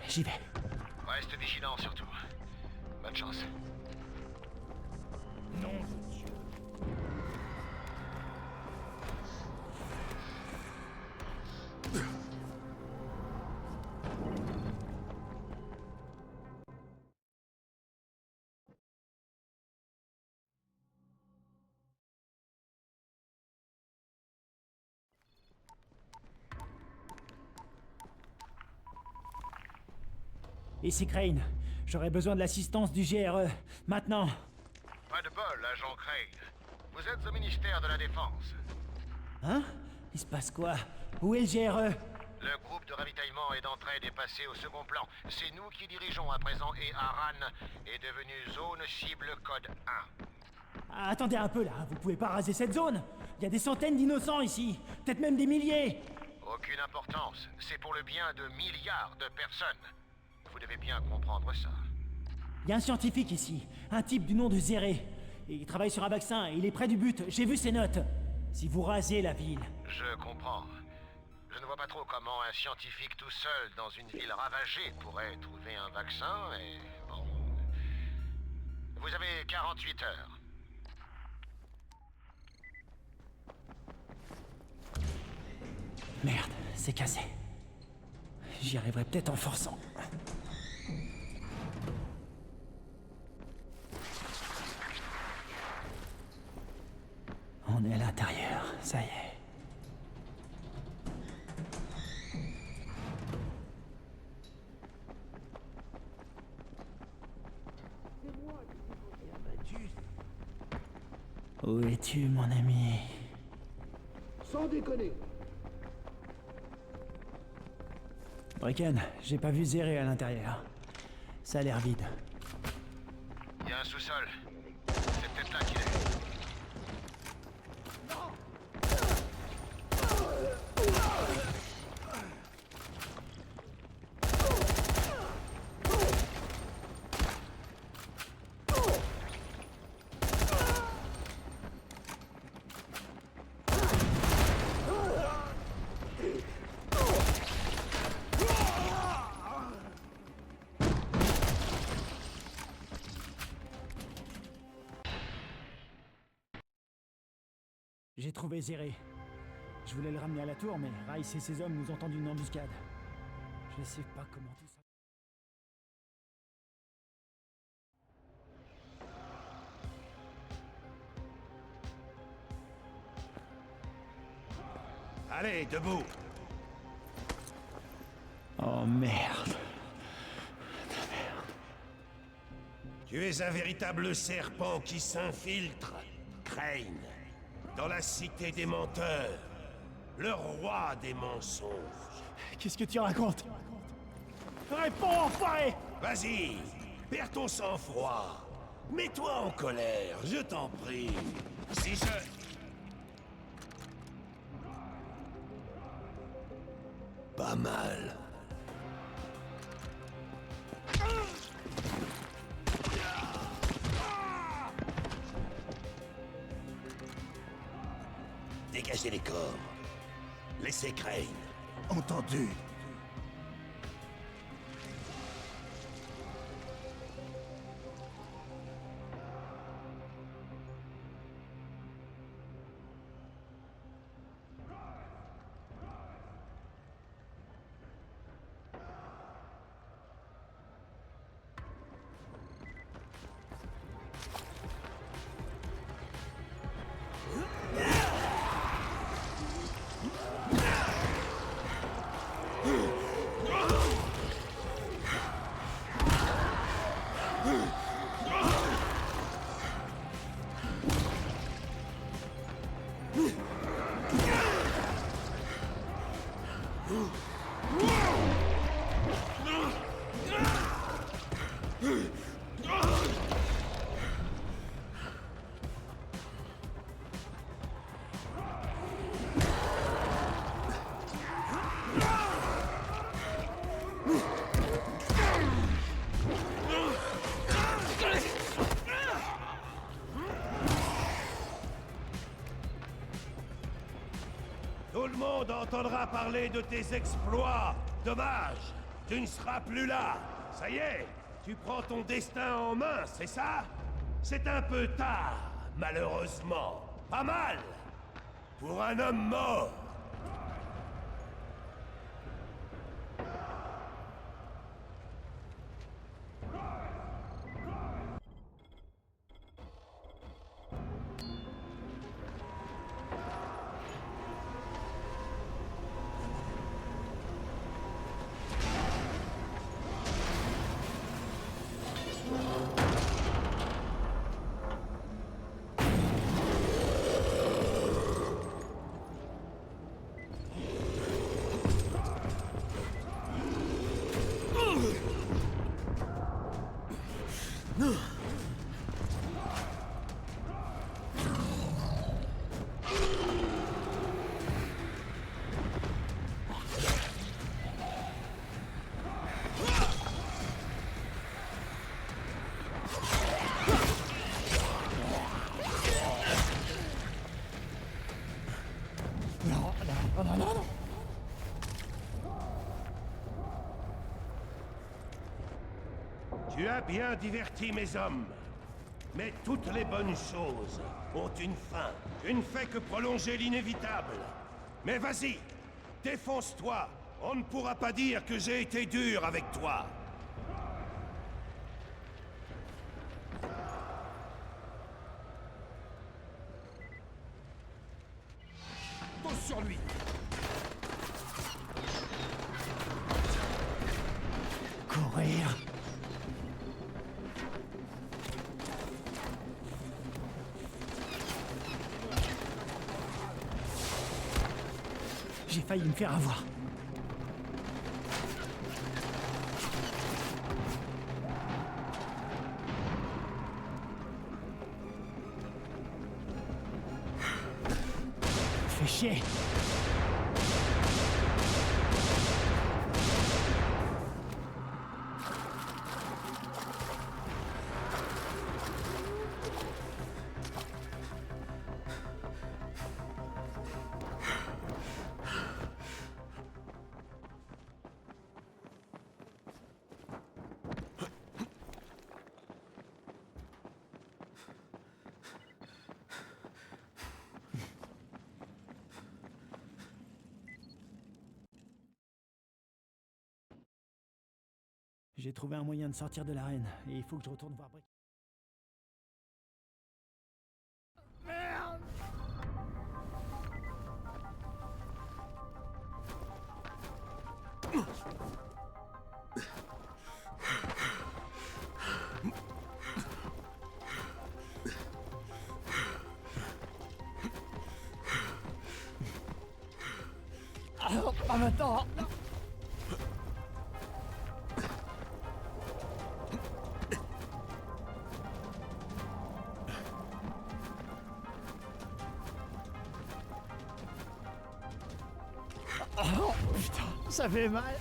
J'y vais. Reste vigilant surtout. Bonne chance. Non. Ici Crane. J'aurais besoin de l'assistance du GRE. Maintenant. Pas de bol, agent Crane. Vous êtes au ministère de la Défense. Hein? Il se passe quoi? Où est le GRE? Le groupe de ravitaillement et d'entraide est passé au second plan. C'est nous qui dirigeons à présent et Aran est devenu zone cible code 1. Ah, attendez un peu là, vous pouvez pas raser cette zone. Il y a des centaines d'innocents ici, peut-être même des milliers. Aucune importance. C'est pour le bien de milliards de personnes. Vous devez bien comprendre ça. Il y a un scientifique ici, un type du nom de Zéré. Et il travaille sur un vaccin et il est près du but, j'ai vu ses notes. Si vous rasez la ville... Je comprends. Je ne vois pas trop comment un scientifique tout seul dans une ville ravagée pourrait trouver un vaccin et... bon... Vous avez 48 heures. Merde, c'est cassé. J'y arriverai peut-être en forçant. On est à l'intérieur, ça y est. Où es-tu, mon ami? Sans déconner. Brecken, j'ai pas vu Zéré à l'intérieur. Ça a l'air vide. Il y a un sous-sol. C'est peut-être là qu'il est. J'ai trouvé Zéré. Je voulais le ramener à la tour, mais Rice et ses hommes nous ont tendu une embuscade. Je sais pas comment tout ça... Allez, debout! Oh merde. Tu es un véritable serpent qui s'infiltre, Crane, dans la cité des menteurs, le roi des mensonges. Qu'est-ce que tu racontes? Réponds, enfoiré! Vas-y, perds ton sang-froid. Mets-toi en colère, je t'en prie. Si je... Pas mal. Dégagez les corps. Laissez Crane. Entendu. Tout le monde entendra parler de tes exploits. Dommage, tu ne seras plus là. Ça y est, tu prends ton destin en main, c'est ça? C'est un peu tard, malheureusement. Pas mal pour un homme mort. Non. Tu as bien diverti mes hommes. Mais toutes les bonnes choses ont une fin. Tu ne fais que prolonger l'inévitable. Mais vas-y, défonce-toi. On ne pourra pas dire que j'ai été dur avec toi. Pose sur lui. Courir. J'ai failli me faire avoir. Fais chier. J'ai trouvé un moyen de sortir de l'arène, et il faut que je retourne voir Brick. Merde! Ah, pas maintenant! Oh putain, ça fait mal.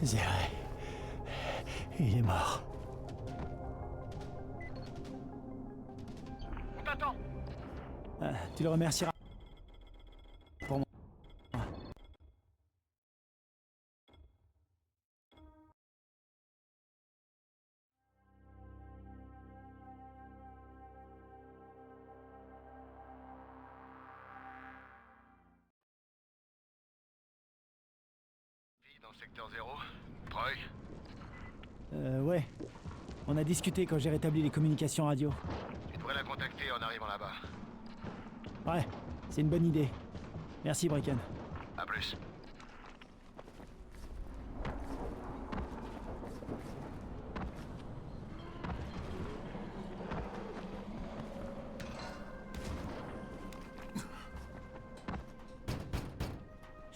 Zéré, il est mort. On t'attend. Tu le remercieras pour moi. Dans le secteur 0, Troy. Ouais. On a discuté quand j'ai rétabli les communications radio. Tu devrais la contacter en arrivant là-bas. Ouais, c'est une bonne idée. Merci, Bracken. À plus.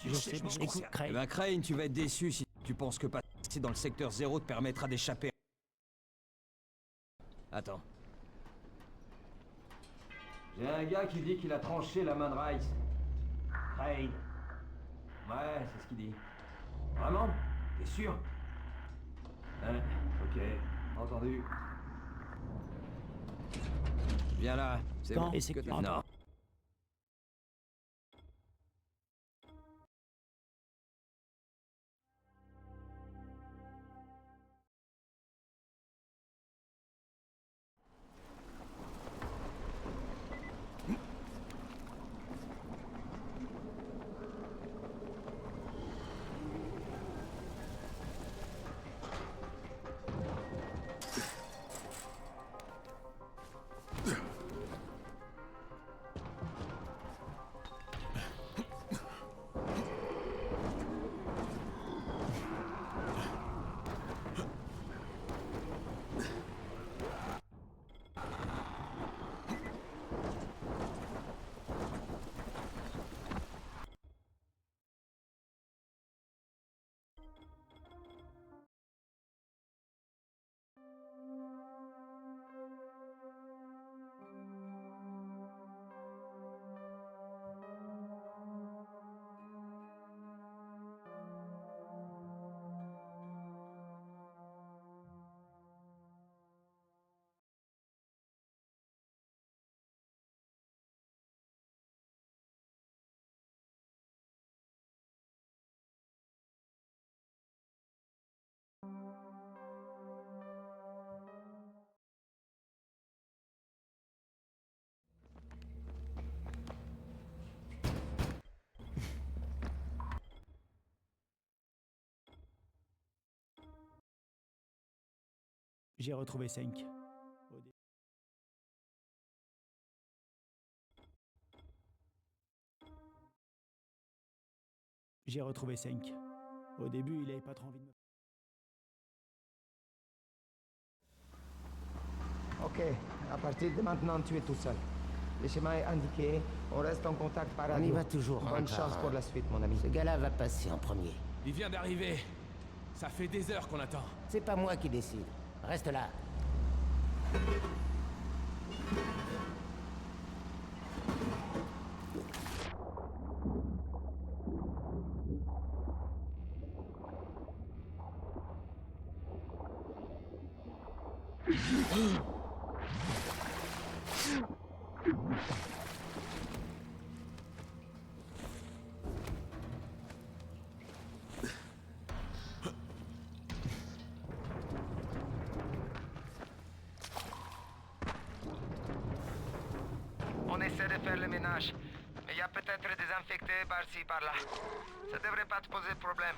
Je sais, mais écoute, Crane. Eh ben, Crane, tu vas être déçu si tu penses que passer dans le secteur 0 te permettra d'échapper. Attends. J'ai un gars qui dit qu'il a tranché la main de Rice. Crane. Ouais, c'est ce qu'il dit. Vraiment? T'es sûr? Hein? Ok, entendu. Viens là, c'est bon. Et c'est que Non. J'ai retrouvé 5. J'ai retrouvé 5. Au début, il avait pas trop envie de me... Ok, à partir de maintenant, tu es tout seul. Le schéma est indiqué, on reste en contact par radio. On y va toujours. Bonne chance pour la suite, mon ami. Ce gars-là va passer en premier. Il vient d'arriver. Ça fait des heures qu'on attend. C'est pas moi qui décide. Reste là. On essaie de faire le ménage. Mais il y a peut-être des infectés par-ci, par-là. Ça devrait pas te poser de problème.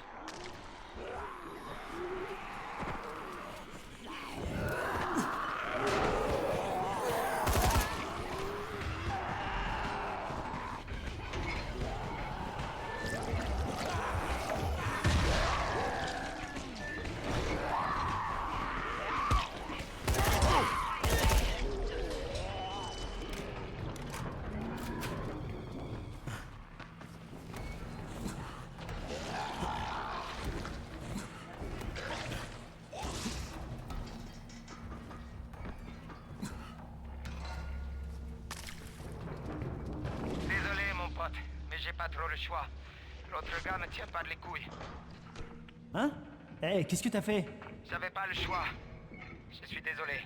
J'ai pas trop le choix. L'autre gars me tient pas de les couilles. Hein? Eh, qu'est-ce que t'as fait? J'avais pas le choix. Je suis désolé.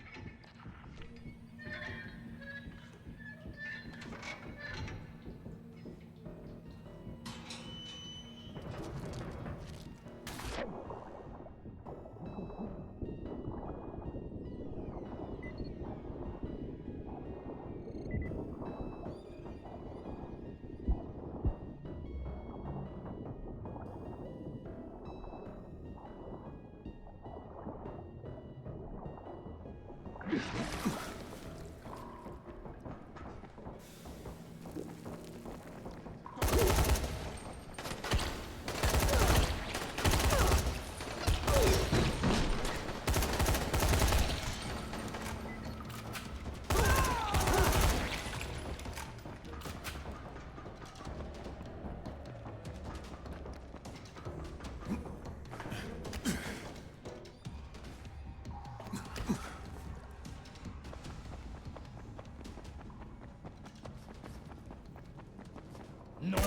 Non.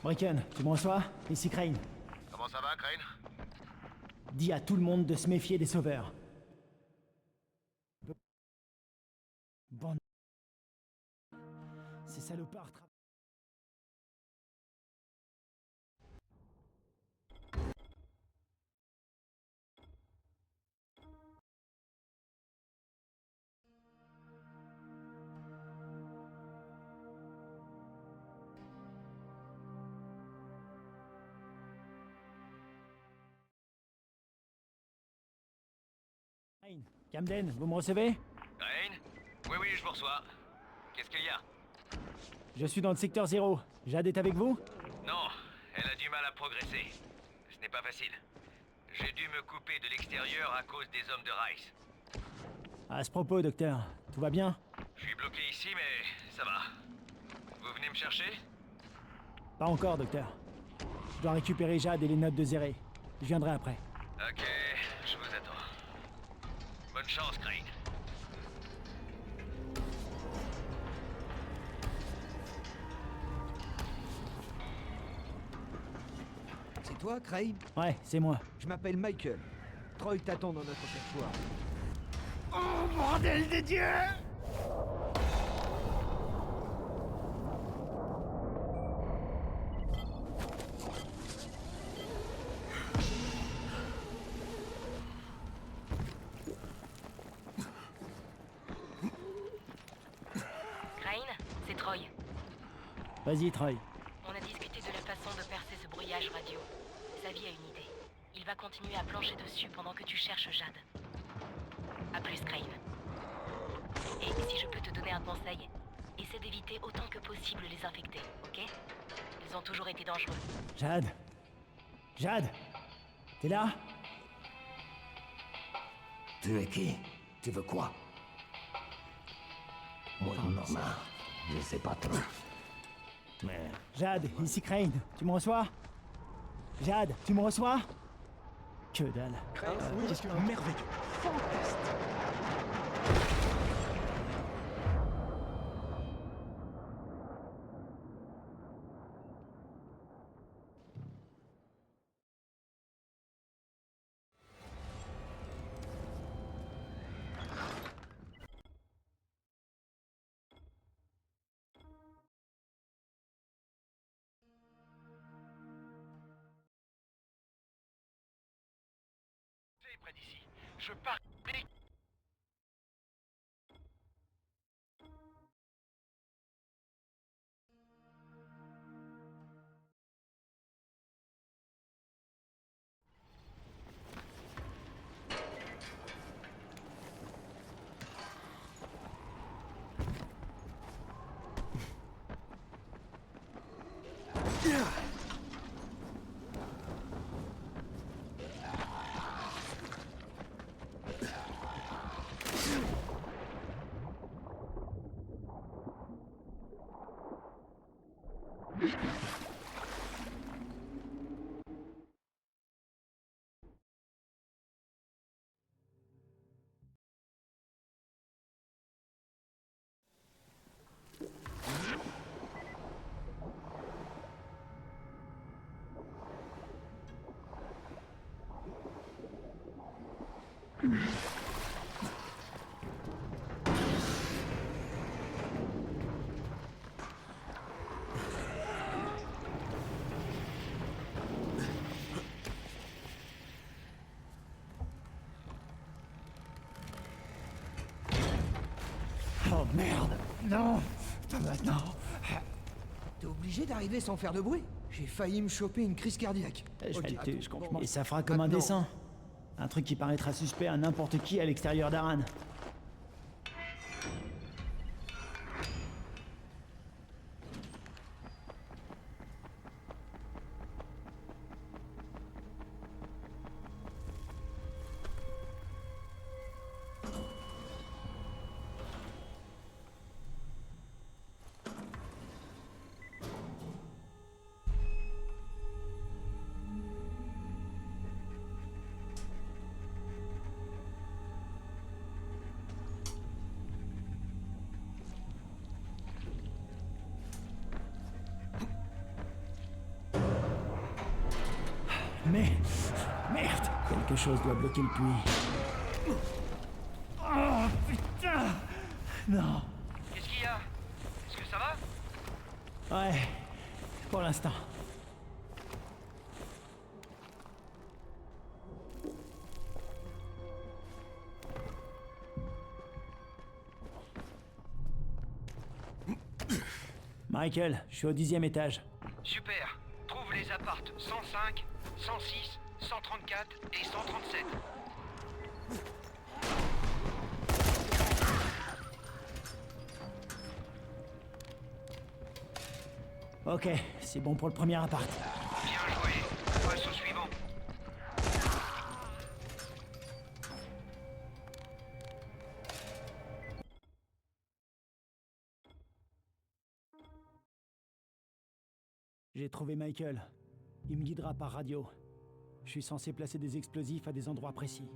Bracken, tu me reçois? Ici Crane. Comment ça va, Crane? Dis à tout le monde de se méfier des sauveurs. Bon. Ces salopards travaillent. Camden, vous me recevez? Crane? Oui, oui, je vous reçois. Qu'est-ce qu'il y a? Je suis dans le secteur 0. Jade est avec vous? Non, elle a du mal à progresser. Ce n'est pas facile. J'ai dû me couper de l'extérieur à cause des hommes de Rice. À ce propos, docteur, tout va bien? Je suis bloqué ici, mais ça va. Vous venez me chercher? Pas encore, docteur. Je dois récupérer Jade et les notes de Zéré. Je viendrai après. Ok, je vous attends. Bonne chance, Crane. C'est toi, Crane? Ouais, c'est moi. Je m'appelle Michael. Troy t'attend dans notre territoire. Oh, bordel de Dieu! Vas-y, Troy. On a discuté de la façon de percer ce brouillage radio. Xavier a une idée. Il va continuer à plancher dessus pendant que tu cherches Jade. A plus, Crane. Et si je peux te donner un conseil, essaie d'éviter autant que possible les infectés, ok? Ils ont toujours été dangereux. Jade. Jade. T'es là? Tu es qui? Tu veux quoi? Moi, normal. Je sais pas trop. Mais... Jade, ici Crane. Tu me reçois? Jade, tu me reçois? Que dalle. Oui, qu'est-ce que... Merveilleux. Fantastique. Près d'ici. Je pars. Oh merde! Non! Pas maintenant! T'es obligé d'arriver sans faire de bruit? J'ai failli me choper une crise cardiaque. Je vais Ok, le tuer, attends, et ça fera comme un maintenant. dessin. Un truc qui paraîtra suspect à n'importe qui à l'extérieur d'Aran. Mais... Merde! Quelque chose doit bloquer le puits. Oh putain! Non! Qu'est-ce qu'il y a? Est-ce que ça va? Ouais, pour l'instant. Michael, je suis au 10e étage. Super. Trouve les appartes 105, 106, 134 et 137. Ok, c'est bon pour le premier appart. Bien joué. On passe au suivant. J'ai trouvé Michael. Il me guidera par radio. Je suis censé placer des explosifs à des endroits précis.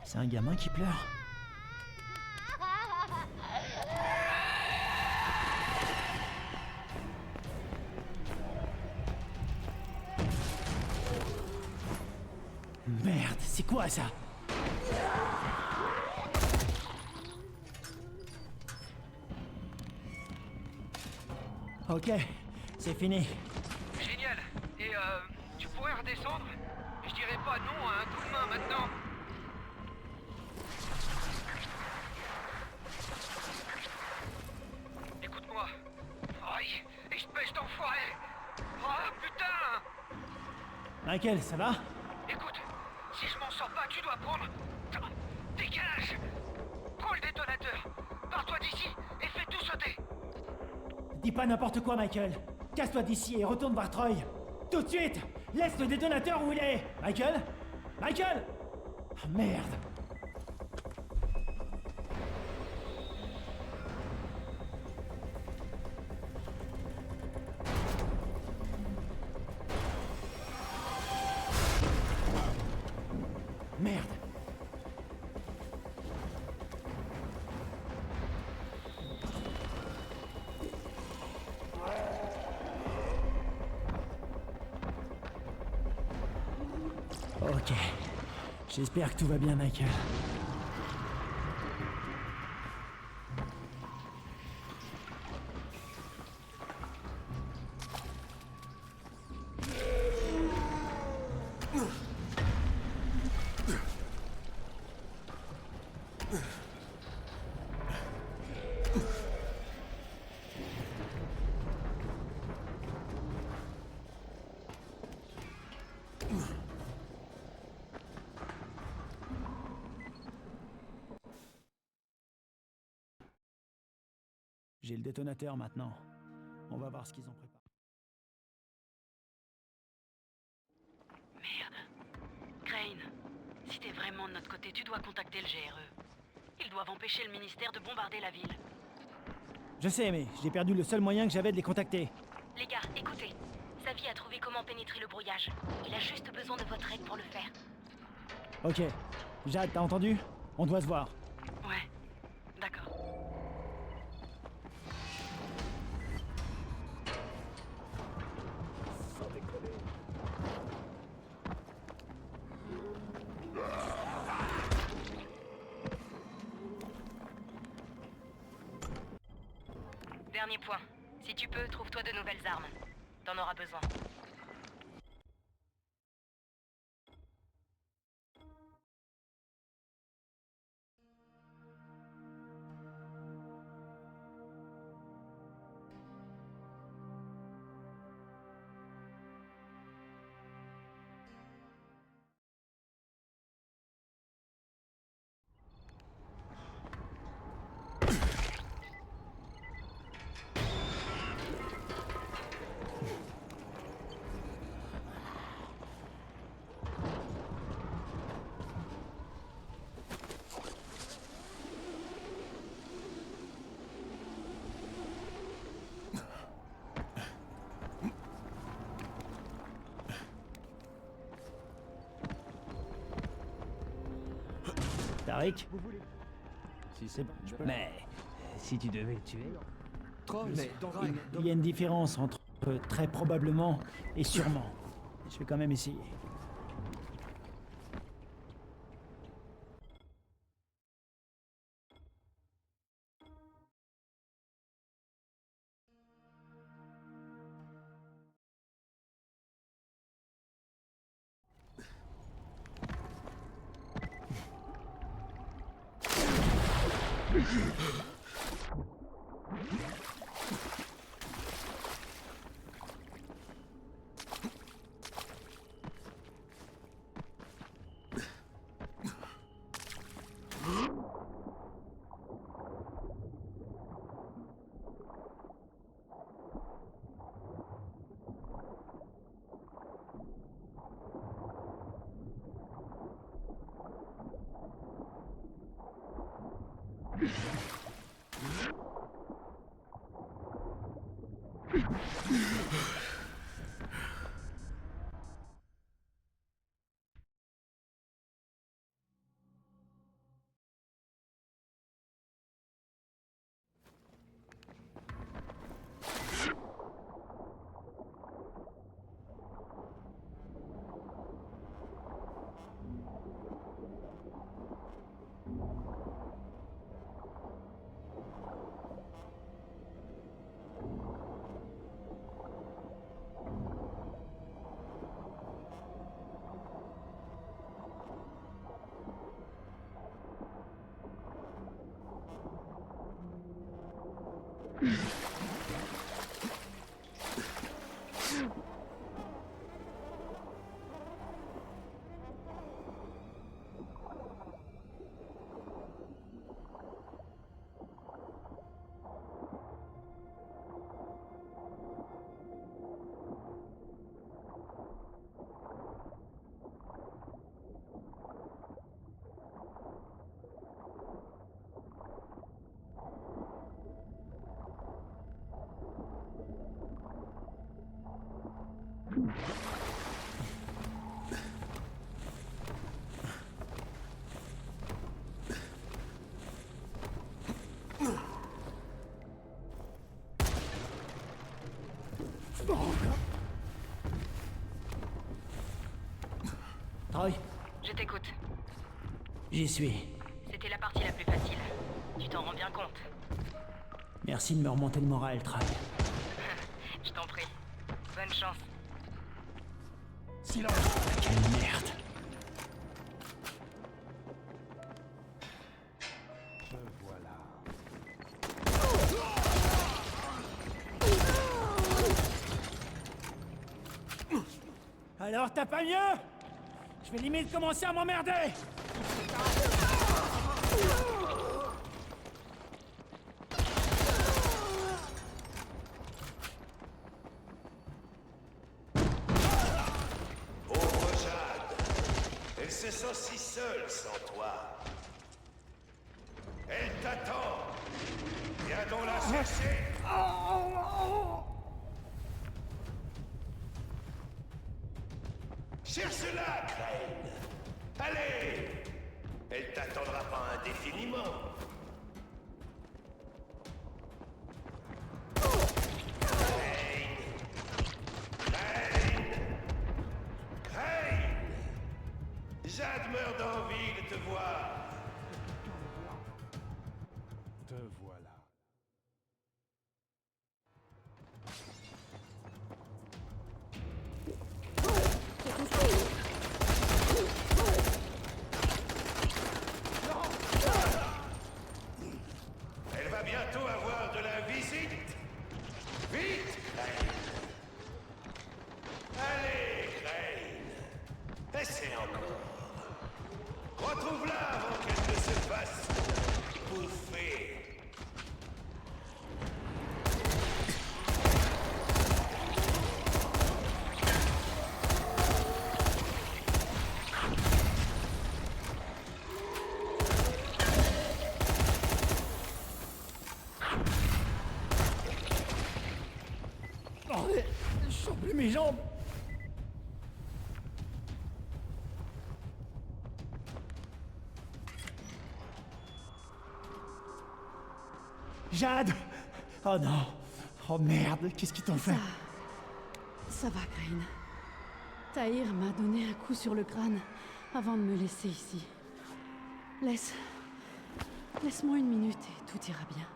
C'est un gamin qui pleure. Merde, c'est quoi ça? Ok, c'est fini. Génial. Et tu pourrais redescendre? Je dirais pas non à un coup de main maintenant. Écoute-moi. Aïe, espèce d'enfoiré. Oh putain. Michael, ça va? Écoute, si je m'en sors pas, tu dois prendre... Dégage. Prends le détonateur. Pars-toi d'ici et fais tout sauter. Dis pas n'importe quoi, Michael. Casse-toi d'ici et retourne voir Troy. Tout de suite! Laisse le détonateur où il est! Michael? Michael! Ah, merde! Merde! Ok. J'espère que tout va bien, Michael. J'ai le détonateur maintenant. On va voir ce qu'ils ont préparé. Merde. Crane, Si t'es vraiment de notre côté, tu dois contacter le GRE. Ils doivent empêcher le ministère de bombarder la ville. Je sais, mais j'ai perdu le seul moyen que j'avais de les contacter. Les gars, écoutez. Xavier a trouvé comment pénétrer le brouillage. Il a juste besoin de votre aide pour le faire. Ok. Jade, t'as entendu? On doit se voir. Ouais, d'accord. Dernier point. Si tu peux, trouve-toi de nouvelles armes. T'en auras besoin. Tariq? Si c'est bon, je peux. Mais si tu devais le tuer. Il y a une différence entre très probablement et sûrement. Je vais quand même essayer. Troy? Je t'écoute. J'y suis. C'était la partie la plus facile. Tu t'en rends bien compte. Merci de me remonter le moral, Troy. Je t'en prie. Bonne chance. Silence! Quelle merde! Me voilà. Alors t'as pas mieux? Je vais limite commencer à m'emmerder! Pauvre Jade. Elle sait sens si seule sans toi. Elle t'attend. Viens donc la chercher. Cherche-la, Crane. Allez. Elle t'attendra pas indéfiniment. Jade meurt d'envie de te voir. Te voilà. Elle va bientôt avoir de la visite. Vite, Crane. Allez, Crane. Essaie encore. Retrouve-la avant qu'elle ne se fasse bouffer. Bordel, je sens plus mes jambes. Jade! Oh non! Oh merde, qu'est-ce qu'ils t'ont fait? Ça va, Crane. Tahir m'a donné un coup sur le crâne avant de me laisser ici. Laisse-moi une minute et tout ira bien.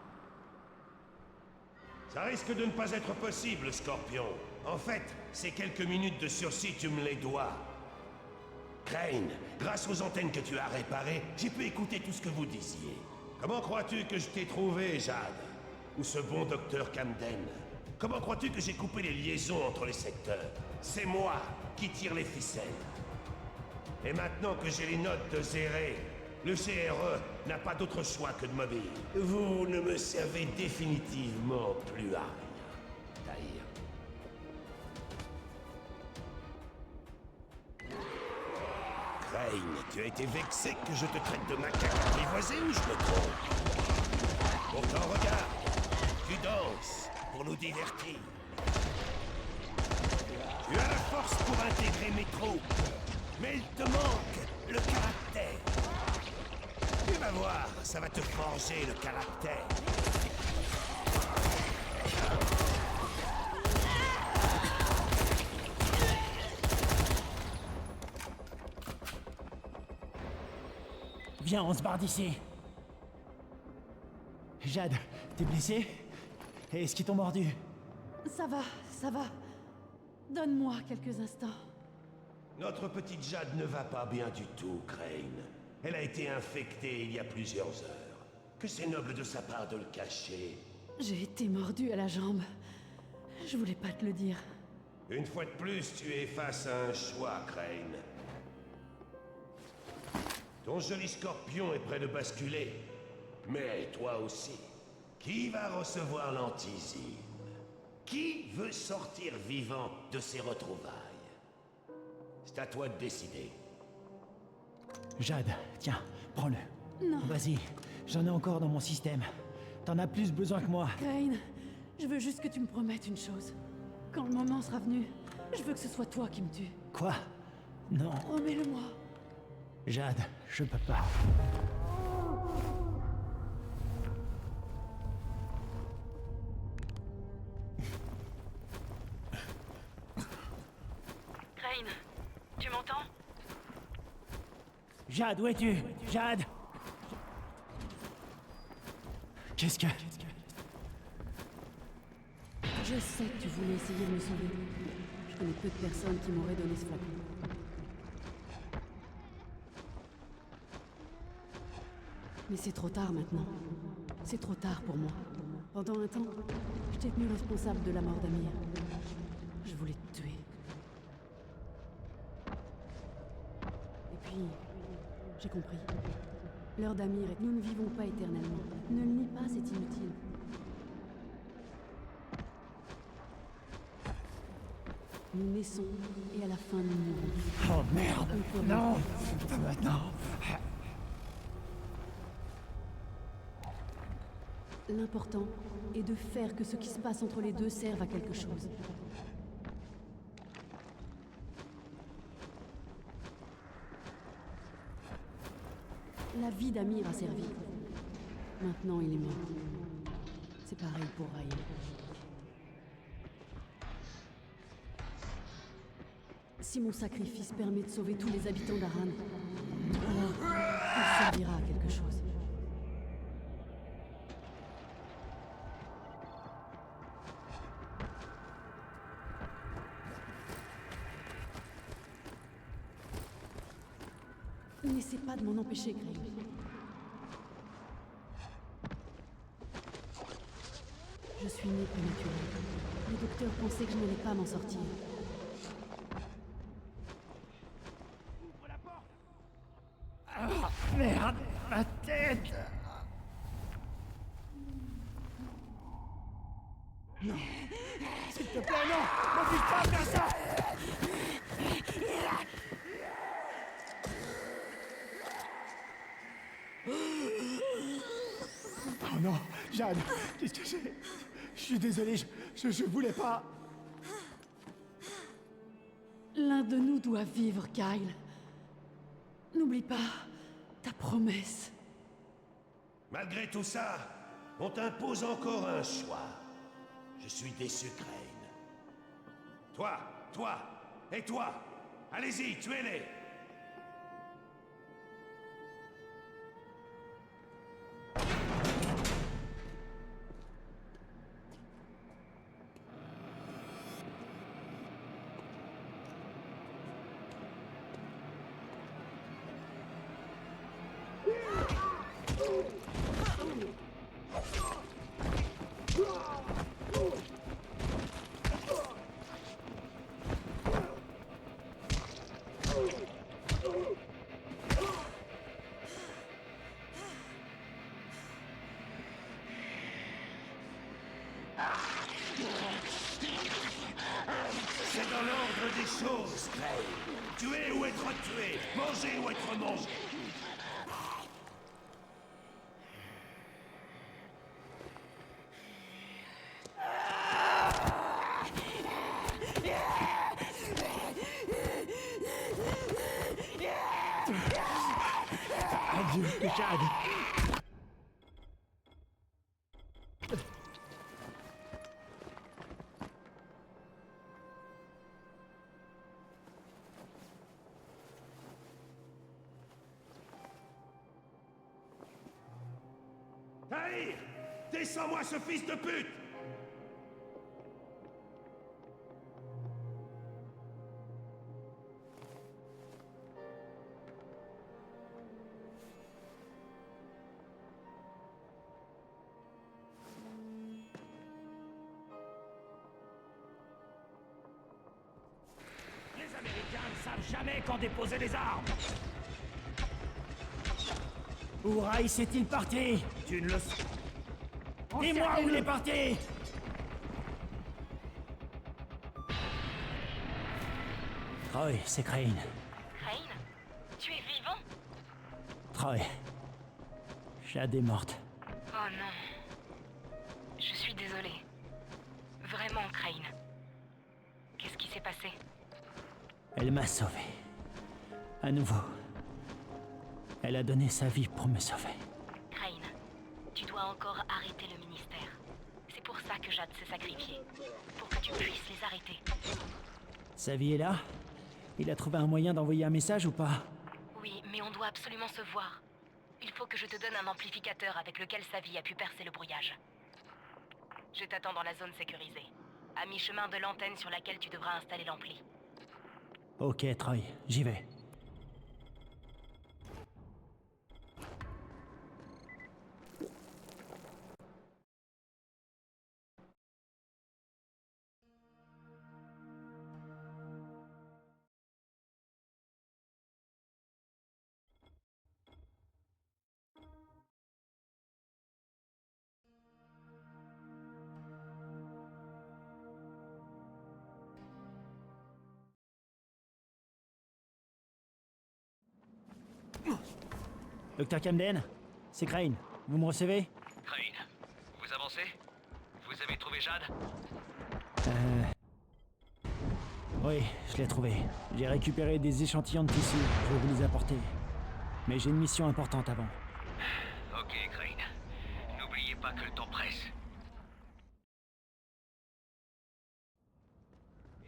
Ça risque de ne pas être possible, Scorpion. En fait, ces quelques minutes de sursis, tu me les dois. Crane, grâce aux antennes que tu as réparées, j'ai pu écouter tout ce que vous disiez. Comment crois-tu que je t'ai trouvé, Jade? Ou ce bon docteur Camden? Comment crois-tu que j'ai coupé les liaisons entre les secteurs? C'est moi qui tire les ficelles. Et maintenant que j'ai les notes de Zéré, le CRE n'a pas d'autre choix que de m'obéir. Vous ne me servez définitivement plus à rien, Tahir. Crane, tu as été vexé que je te traite de macaque apprivoisé ou je me trompe? Pourtant, regarde, tu danses pour nous divertir. Tu as la force pour intégrer mes troupes, mais il te manque le caractère. Tu vas voir, ça va te forger le caractère. Viens, on se barre d'ici. Jade, t'es blessée? Est-ce qu'ils t'ont mordu? Ça va. Donne-moi quelques instants. Notre petite Jade ne va pas bien du tout, Crane. Elle a été infectée il y a plusieurs heures. Que c'est noble de sa part de le cacher. J'ai été mordue à la jambe. Je voulais pas te le dire. Une fois de plus, tu es face à un choix, Crane. Ton joli Scorpion est près de basculer. Mais toi aussi. Qui va recevoir l'antizyme? Qui veut sortir vivant de ces retrouvailles? C'est à toi de décider. Jade, tiens, prends-le. Non. Vas-y, j'en ai encore dans mon système. T'en as plus besoin que moi. Crane, je veux juste que tu me promettes une chose. Quand le moment sera venu, je veux que ce soit toi qui me tue. Quoi? Non. Promets-le-moi. Jade, je peux pas. Crane, tu m'entends? Jade, où es-tu? Jade! Qu'est-ce que... Je sais que tu voulais essayer de me sauver. Je connais peu de personnes qui m'auraient donné ce flacon. Mais c'est trop tard maintenant. C'est trop tard pour moi. Pendant un temps, je t'ai tenu responsable de la mort d'Amir. Je voulais te tuer. Et puis, j'ai compris. L'heure d'Amir est que nous ne vivons pas éternellement. Ne le nie pas, c'est inutile. Nous naissons et à la fin nous mourons. Oh merde! Non! Pas maintenant! L'important est de faire que ce qui se passe entre les deux serve à quelque chose. La vie d'Amir a servi. Maintenant, il est mort. C'est pareil pour Raïl. Si mon sacrifice permet de sauver tous les habitants d'Aran, alors il servira à quelque chose. N'essaie pas de m'en empêcher, Crane. Je suis née prématurée. Le docteur pensait que je n'allais pas m'en sortir. Ah, merde! Ma tête! Non! S'il te plaît, non! N'oblige pas à faire ça! Oh non, Jeanne, qu'est-ce que c'est? Je suis désolé, je voulais pas. L'un de nous doit vivre, Kyle. N'oublie pas ta promesse. Malgré tout ça, on t'impose encore un choix. Je suis déçu, Crane. Toi, et toi! Allez-y, tuez-les! C'est dans l'ordre des choses, Crane. Tuer ou être tué, manger ou être mangé. Adieu, Jade. Tahir! Descends-moi ce fils de pute! Les Américains ne savent jamais quand déposer les armes. Où Rice est-il parti? Tu ne le sais. Dis-moi où il est parti! Troy, c'est Crane. Crane? Tu es vivant? Troy. Jade est morte. Oh non. Je suis désolée. Vraiment, Crane. Qu'est-ce qui s'est passé? Elle m'a sauvé. À nouveau. Elle a donné sa vie pour me sauver. Crane, tu dois encore arrêter le ministère. C'est pour ça que Jade s'est sacrifiée. Pour que tu puisses les arrêter. Sa vie est là? Il a trouvé un moyen d'envoyer un message ou pas? Oui, mais on doit absolument se voir. Il faut que je te donne un amplificateur avec lequel Savi a pu percer le brouillage. Je t'attends dans la zone sécurisée. À mi-chemin de l'antenne sur laquelle tu devras installer l'ampli. Ok, Troy, j'y vais. Docteur Camden, c'est Crane. Vous me recevez? Crane, vous avancez? Vous avez trouvé Jade? Oui, je l'ai trouvé. J'ai récupéré des échantillons de tissu. Je vais vous les apporter. Mais j'ai une mission importante avant. Ok, Crane. N'oubliez pas que le temps presse.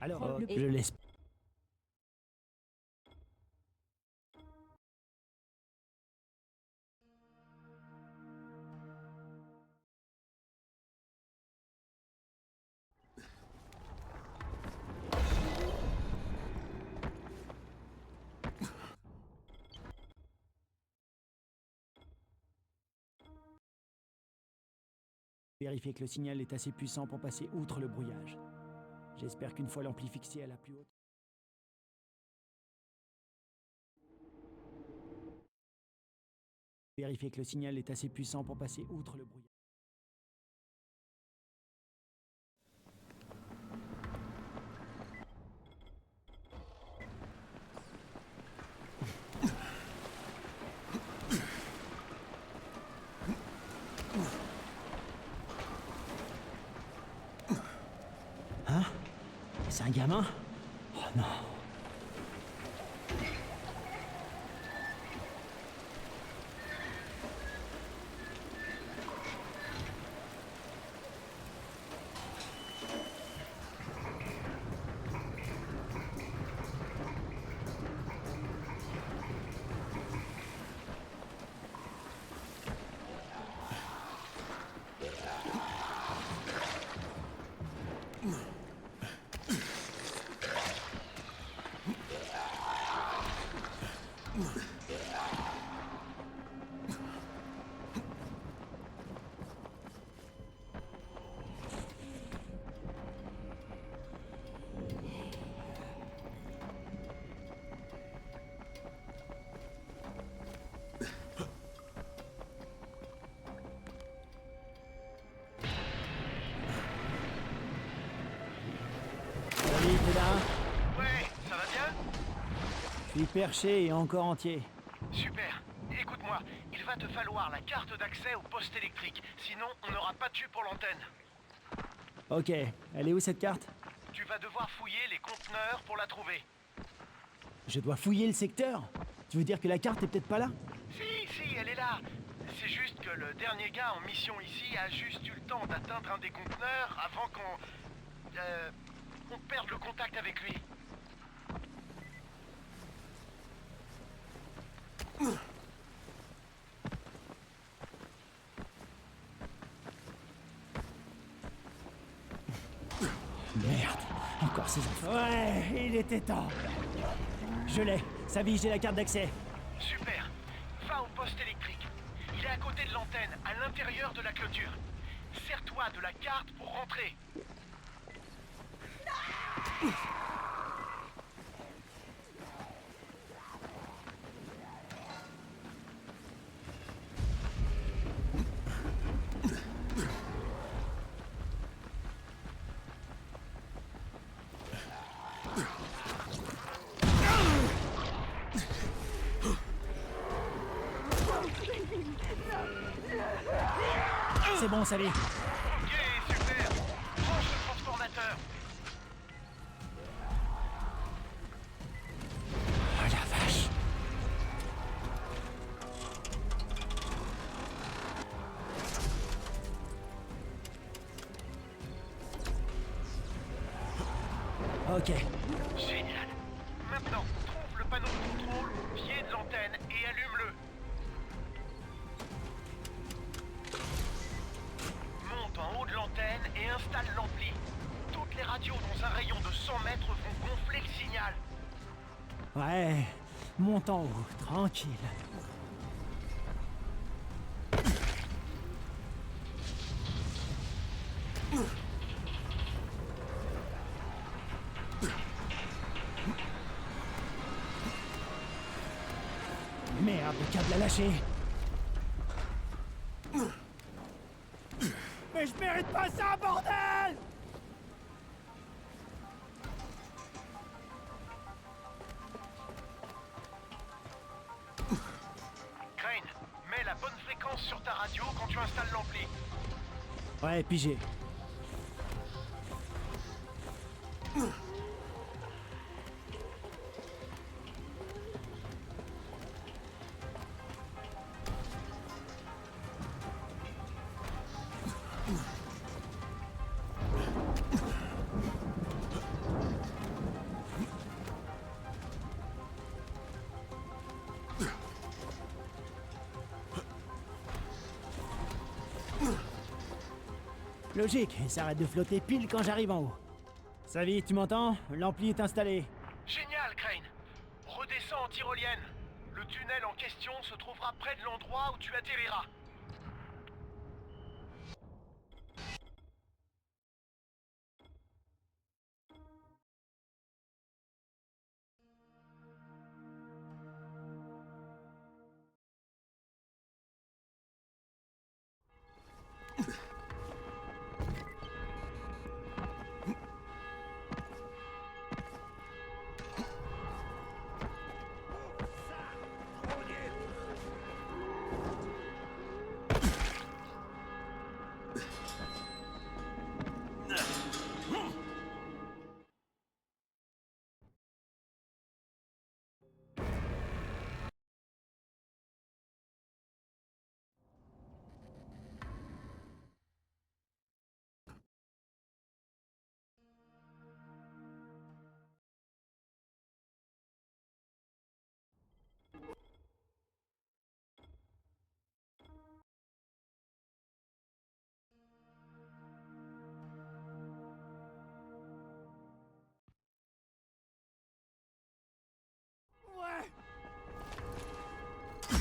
Alors, je laisse. Vérifier que le signal est assez puissant pour passer outre le brouillage. J'espère qu'une fois l'ampli fixé à la plus haute... Vérifier que le signal est assez puissant pour passer outre le brouillage. Hein? C'est un gamin? Oh non. Salut, t'es là? Ouais, ça va bien? Je suis perché et encore entier. Super. Écoute-moi, il va te falloir la carte d'accès au poste électrique. Sinon, on n'aura pas de jus pour l'antenne. Ok, elle est où cette carte? Tu vas devoir fouiller les conteneurs pour la trouver. Je dois fouiller le secteur? Tu veux dire que la carte est peut-être pas là? Si, elle est là. C'est juste que le dernier gars en mission ici a juste eu le temps d'atteindre un des conteneurs avant qu'on perde le contact avec lui. Merde, encore ces enfants. Ouais, il était temps. Je l'ai. Savie, j'ai la carte d'accès. Super. Va au poste électrique. Il est à côté de l'antenne, à l'intérieur de la clôture. Sers-toi de la carte pour rentrer. C'est bon, Savie. Ok, super. Branche le transformateur. Oh la vache. Ok. Génial. Maintenant, trouve le panneau de contrôle au pied de l'antenne et allume-le. Monte en haut de l'antenne et installe l'ampli. Toutes les radios dans un rayon de 100 mètres vont gonfler le signal. Ouais, monte en haut, tranquille. Merde, le câble a lâché. Mais je mérite pas ça, bordel! Crane, bonne fréquence sur ta radio quand tu installes l'ampli. Ouais, pigé. Logique, il s'arrête de flotter pile quand j'arrive en haut. Savi, tu m'entends? L'ampli est installé. Génial, Crane. Redescends en tyrolienne. Le tunnel en question se trouvera près de l'endroit où tu atterriras.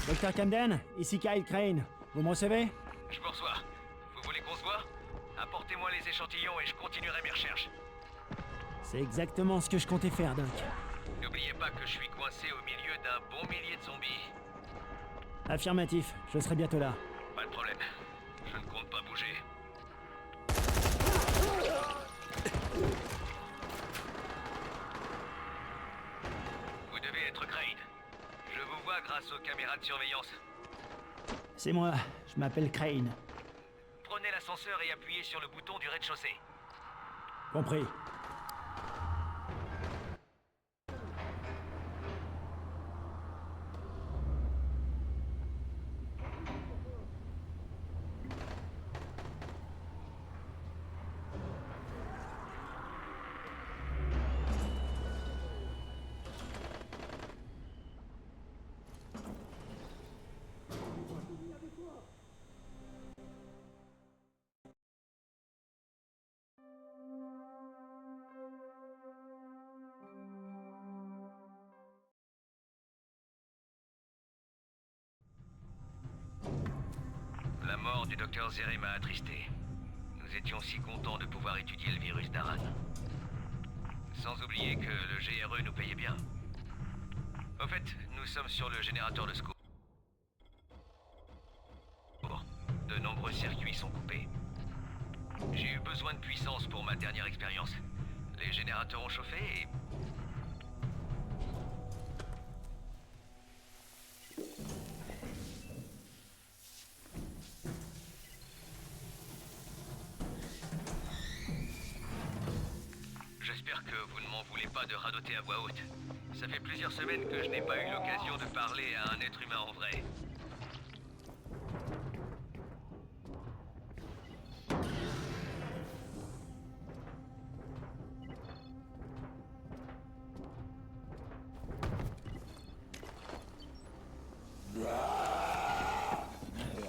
Docteur Camden, ici Kyle Crane. Vous me recevez? Je vous reçois. Vous voulez qu'on se voit? Apportez-moi les échantillons et je continuerai mes recherches. C'est exactement ce que je comptais faire, Doc. N'oubliez pas que je suis coincé au milieu d'un bon millier de zombies. Affirmatif, je serai bientôt là. Pas de problème. Je ne compte pas bouger. Vous devez être Crane. Je vous vois grâce aux caméras de surveillance. C'est moi, je m'appelle Crane. Prenez l'ascenseur et appuyez sur le bouton du rez-de-chaussée. Compris. La mort du docteur Zere m'a attristé. Nous étions si contents de pouvoir étudier le virus d'Aran. Sans oublier que le GRE nous payait bien. Au fait, nous sommes sur le générateur de secours. De nombreux circuits sont coupés. J'ai eu besoin de puissance pour ma dernière expérience. Les générateurs ont chauffé et... J'espère que vous ne m'en voulez pas de radoter à voix haute. Ça fait plusieurs semaines que je n'ai pas eu l'occasion de parler à un être humain en vrai.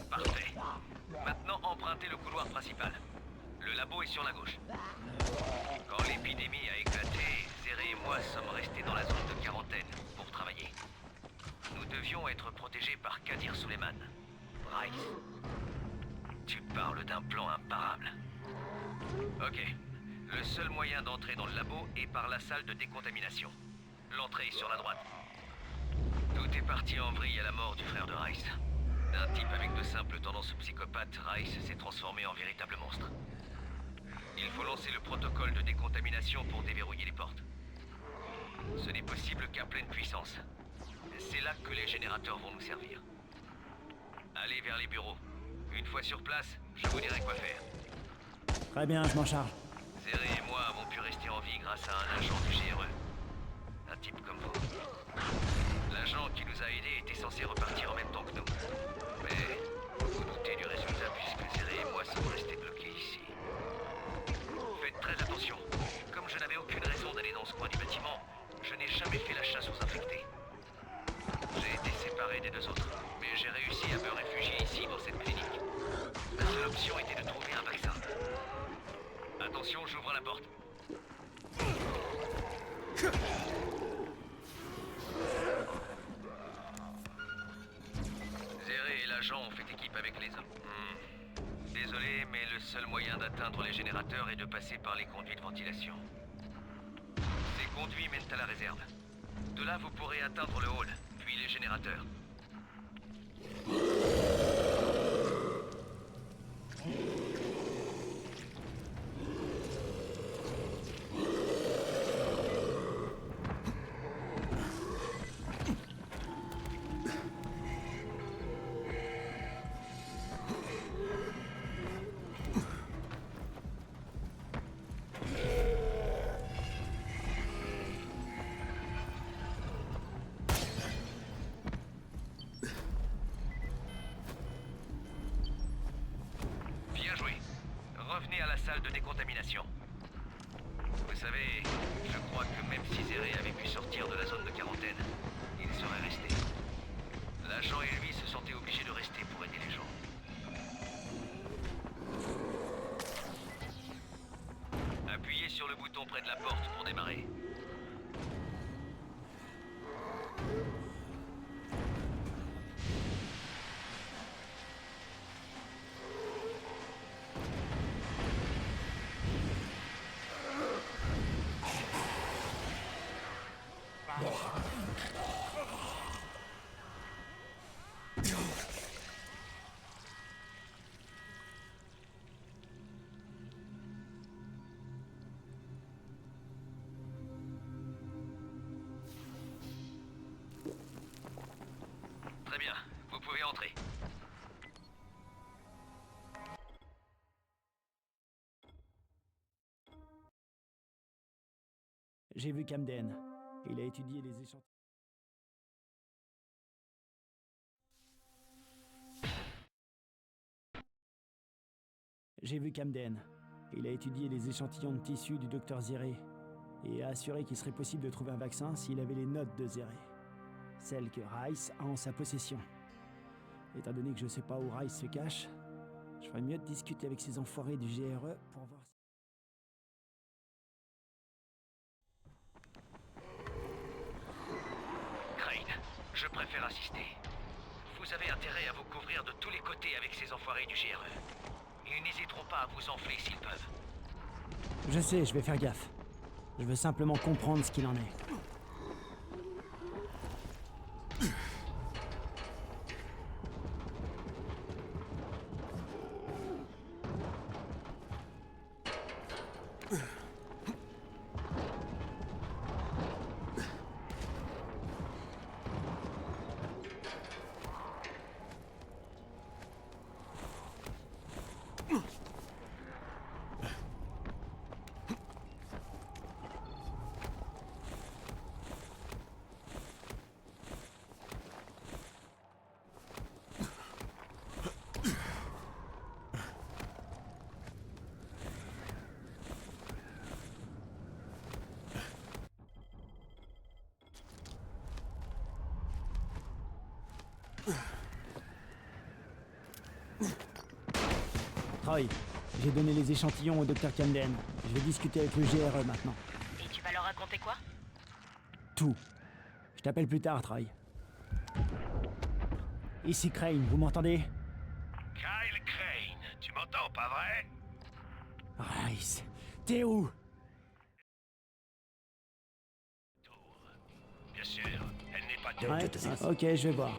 Parfait. Maintenant, empruntez le couloir principal. Le labo est sur la gauche. Quand l'épidémie a éclaté, Zere et moi sommes restés dans la zone de quarantaine pour travailler. Nous devions être protégés par Kadir Suleiman. Rice. Tu parles d'un plan imparable. Ok. Le seul moyen d'entrer dans le labo est par la salle de décontamination. L'entrée est sur la droite. Tout est parti en vrille à la mort du frère de Rice. D'un type avec de simples tendances psychopathes, Rice s'est transformé en véritable monstre. Il faut lancer le protocole de décontamination pour déverrouiller les portes. Ce n'est possible qu'à pleine puissance. C'est là que les générateurs vont nous servir. Allez vers les bureaux. Une fois sur place, je vous dirai quoi faire. Très bien, je m'en charge. Zéré et moi avons pu rester en vie grâce à un agent du GRE. Un type comme vous. L'agent qui nous a aidés était censé repartir en même temps que nous. Mais vous vous doutez du résultat puisque Zéré et moi sommes restés bloqués ici. Faites très attention. Comme je n'avais aucune raison d'aller dans ce coin du bâtiment, je n'ai jamais fait la chasse aux infectés. J'ai été séparé des deux autres, mais j'ai réussi à me réfugier ici dans cette clinique. La seule option était de trouver un vaccin. Attention, j'ouvre la porte. Zéré et l'agent ont fait équipe avec les hommes. Désolé, mais le seul moyen d'atteindre les générateurs est de passer par les conduits de ventilation. Ces conduits mènent à la réserve. De là, vous pourrez atteindre le hall, puis les générateurs. Bien joué. Revenez à la salle de décontamination. Vous savez, je crois que même si Zéré avait pu sortir de la zone de quarantaine, il serait resté. L'agent et lui se sentaient obligés de rester pour aider les gens. Appuyez sur le bouton près de la porte pour démarrer. Très bien, vous pouvez entrer. J'ai vu Camden. Il a étudié les échantillons. J'ai vu Camden. Il a étudié les échantillons de tissu du docteur Zéré et a assuré qu'il serait possible de trouver un vaccin s'il avait les notes de Zéré. Celles que Rice a en sa possession. Étant donné que je sais pas où Rice se cache, je ferais mieux de discuter avec ces enfoirés du GRE pour voir si... Crane, je préfère assister. Vous avez intérêt à vous couvrir de tous les côtés avec ces enfoirés du GRE. Ils n'hésiteront pas à vous enfler s'ils peuvent. Je sais, je vais faire gaffe. Je veux simplement comprendre ce qu'il en est. Troy, j'ai donné les échantillons au docteur Camden. Je vais discuter avec le GRE maintenant. Et tu vas leur raconter quoi? Tout. Je t'appelle plus tard, Troy. Ici Crane, vous m'entendez? Kyle Crane, tu m'entends, pas vrai? Rice, t'es où? Bien sûr, elle n'est pas Ouais, ok, je vais voir.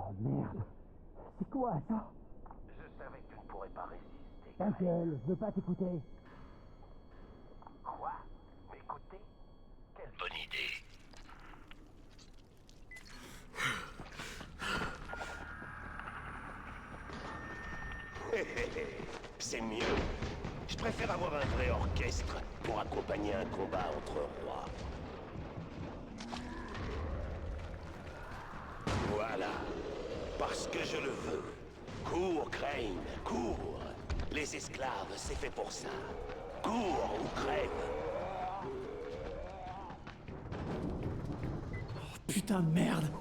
Oh merde. C'est quoi ça? Je savais que tu ne pourrais pas résister. Ta gueule, je veux pas t'écouter. Quoi? M'écouter? Quelle bonne idée. C'est mieux. Je préfère avoir un vrai orchestre pour accompagner un combat entre rois. Voilà. Parce que je le veux. Cours, Crane, cours. Les esclaves, c'est fait pour ça. Cours ou crève. Oh, putain de merde.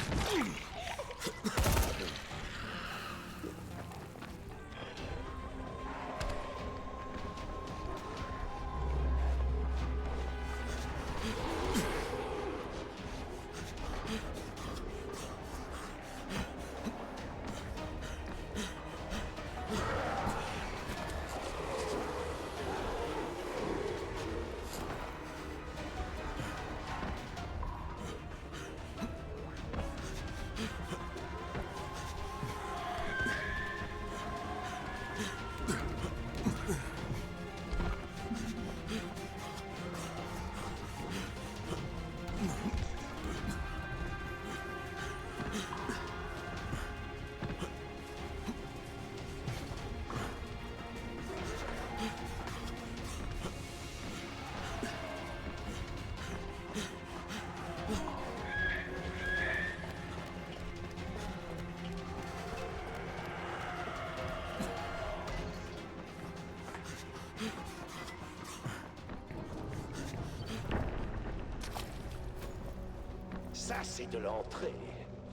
Ça, c'est de l'entrée.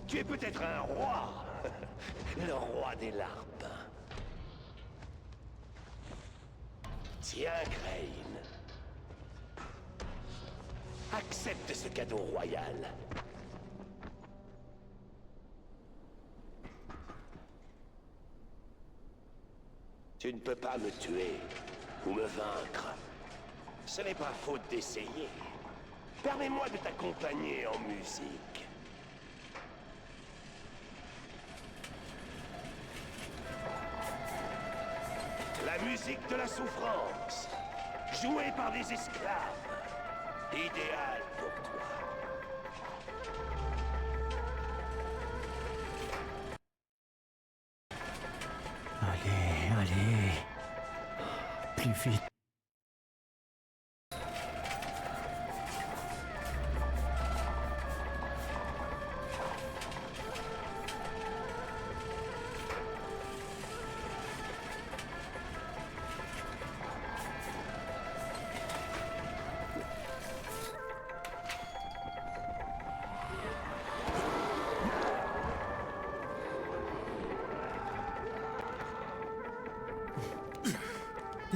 Tu es peut-être un roi. Le roi des larpes. Tiens, Crane. Accepte ce cadeau royal. Tu ne peux pas me tuer ou me vaincre. Ce n'est pas faute d'essayer. Permets-moi de t'accompagner en musique. La musique de la souffrance, jouée par des esclaves. Idéal pour toi. Allez, allez. Plus vite.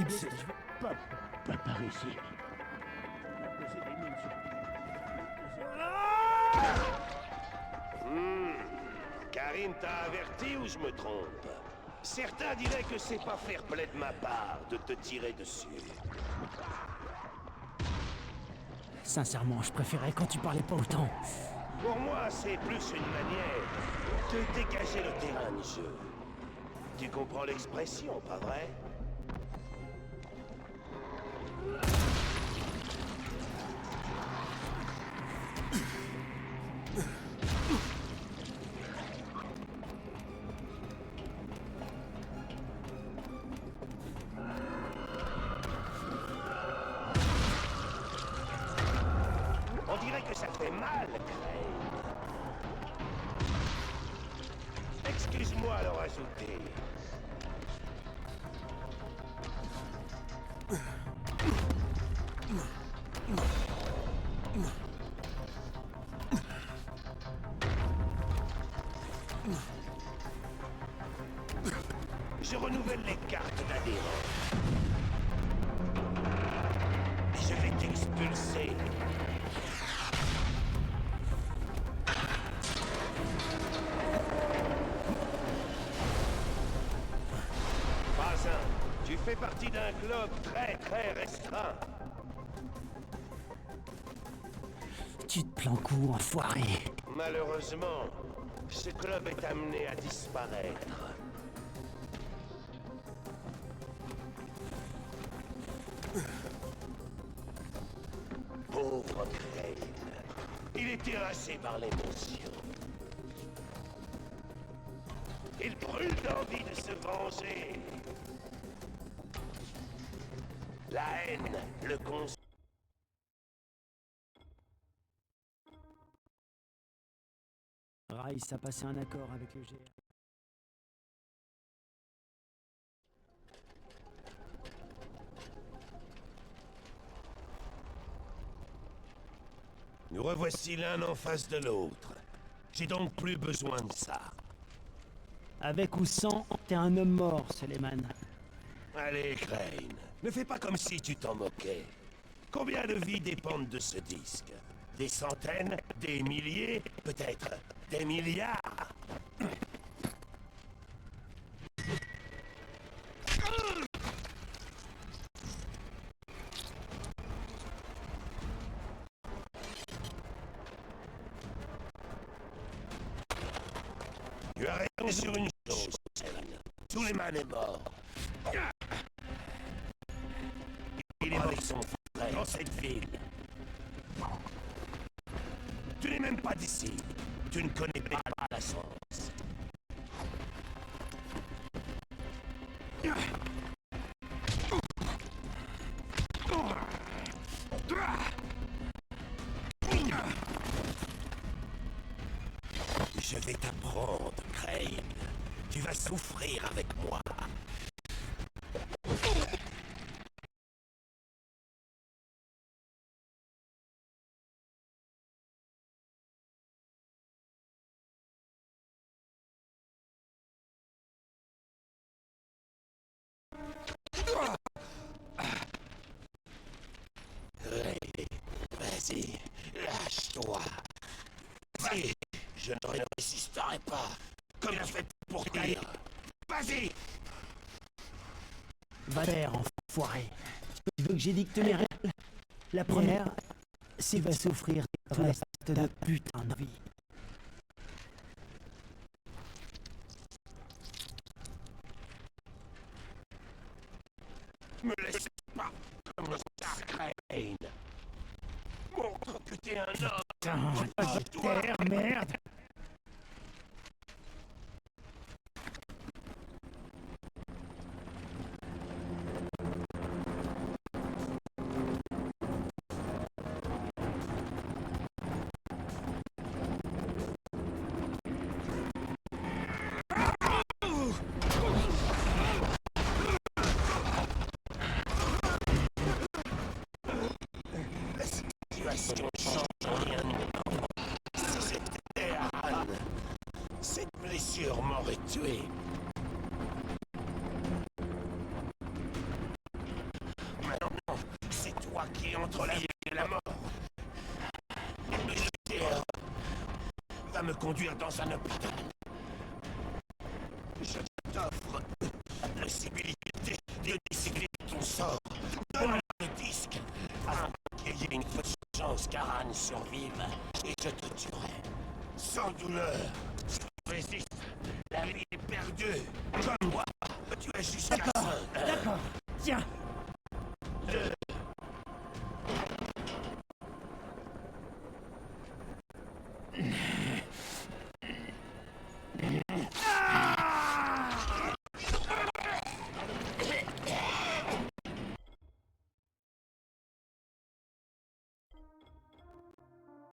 Je vais pas par ici. Karine t'a averti ou je me trompe? Certains diraient que c'est pas fair play de ma part de te tirer dessus. Sincèrement, je préférais quand tu parlais pas autant. Pour moi, c'est plus une manière de dégager le terrain de jeu. Tu comprends l'expression, pas vrai? On dirait que ça fait mal, Crane. Excuse-moi à le rajouter. Je renouvelle les cartes d'adhérents. Et je vais t'expulser. Pas un. Tu fais partie d'un club très restreint. Tu te planques où, enfoiré? Malheureusement, ce club est amené à disparaître. Pauvre Crane. Il est terrassé par l'émotion. Il brûle d'envie de se venger. La haine le consume. Rice a passé un accord avec le GR. Nous revoici l'un en face de l'autre. J'ai donc plus besoin de ça. Avec ou sans, t'es un homme mort, Suleiman. Allez, Crane, ne fais pas comme si tu t'en moquais. Combien de vies dépendent de ce disque? Des centaines? Des milliers? Peut-être des milliards? Tu as raison sur une chose, Suleiman est mort. Il est mort avec son frère dans cette ville. Tu n'es même pas d'ici. Tu ne connais pas la science. Je vais t'apprendre, Crane. Tu vas souffrir avec moi. Vas-y, lâche-toi. Vas-y, je ne résisterai pas. Comme tu fais pour dire. Vas-y. Valère, enfoiré. Tu veux que j'édicte mes règles? La première, c'est va souffrir tout le reste de putain de vie. Me laisse pas comme ça, Crane. Montre que t'es un homme. Putain, terre, merde. La situation change rien. Si c'était Anne, cette blessure m'aurait tué. Maintenant, c'est toi qui es entre la vie et la mort. Le GR va me conduire dans un hôpital. Je t'offre la possibilité de décider de ton sort. Donne-moi le disque afin qu'il y ait une petite chance qu'Aran survive et je te tuerai. Sans douleur, si tu résistes, la vie est perdue. Comme moi, tu as jusqu'à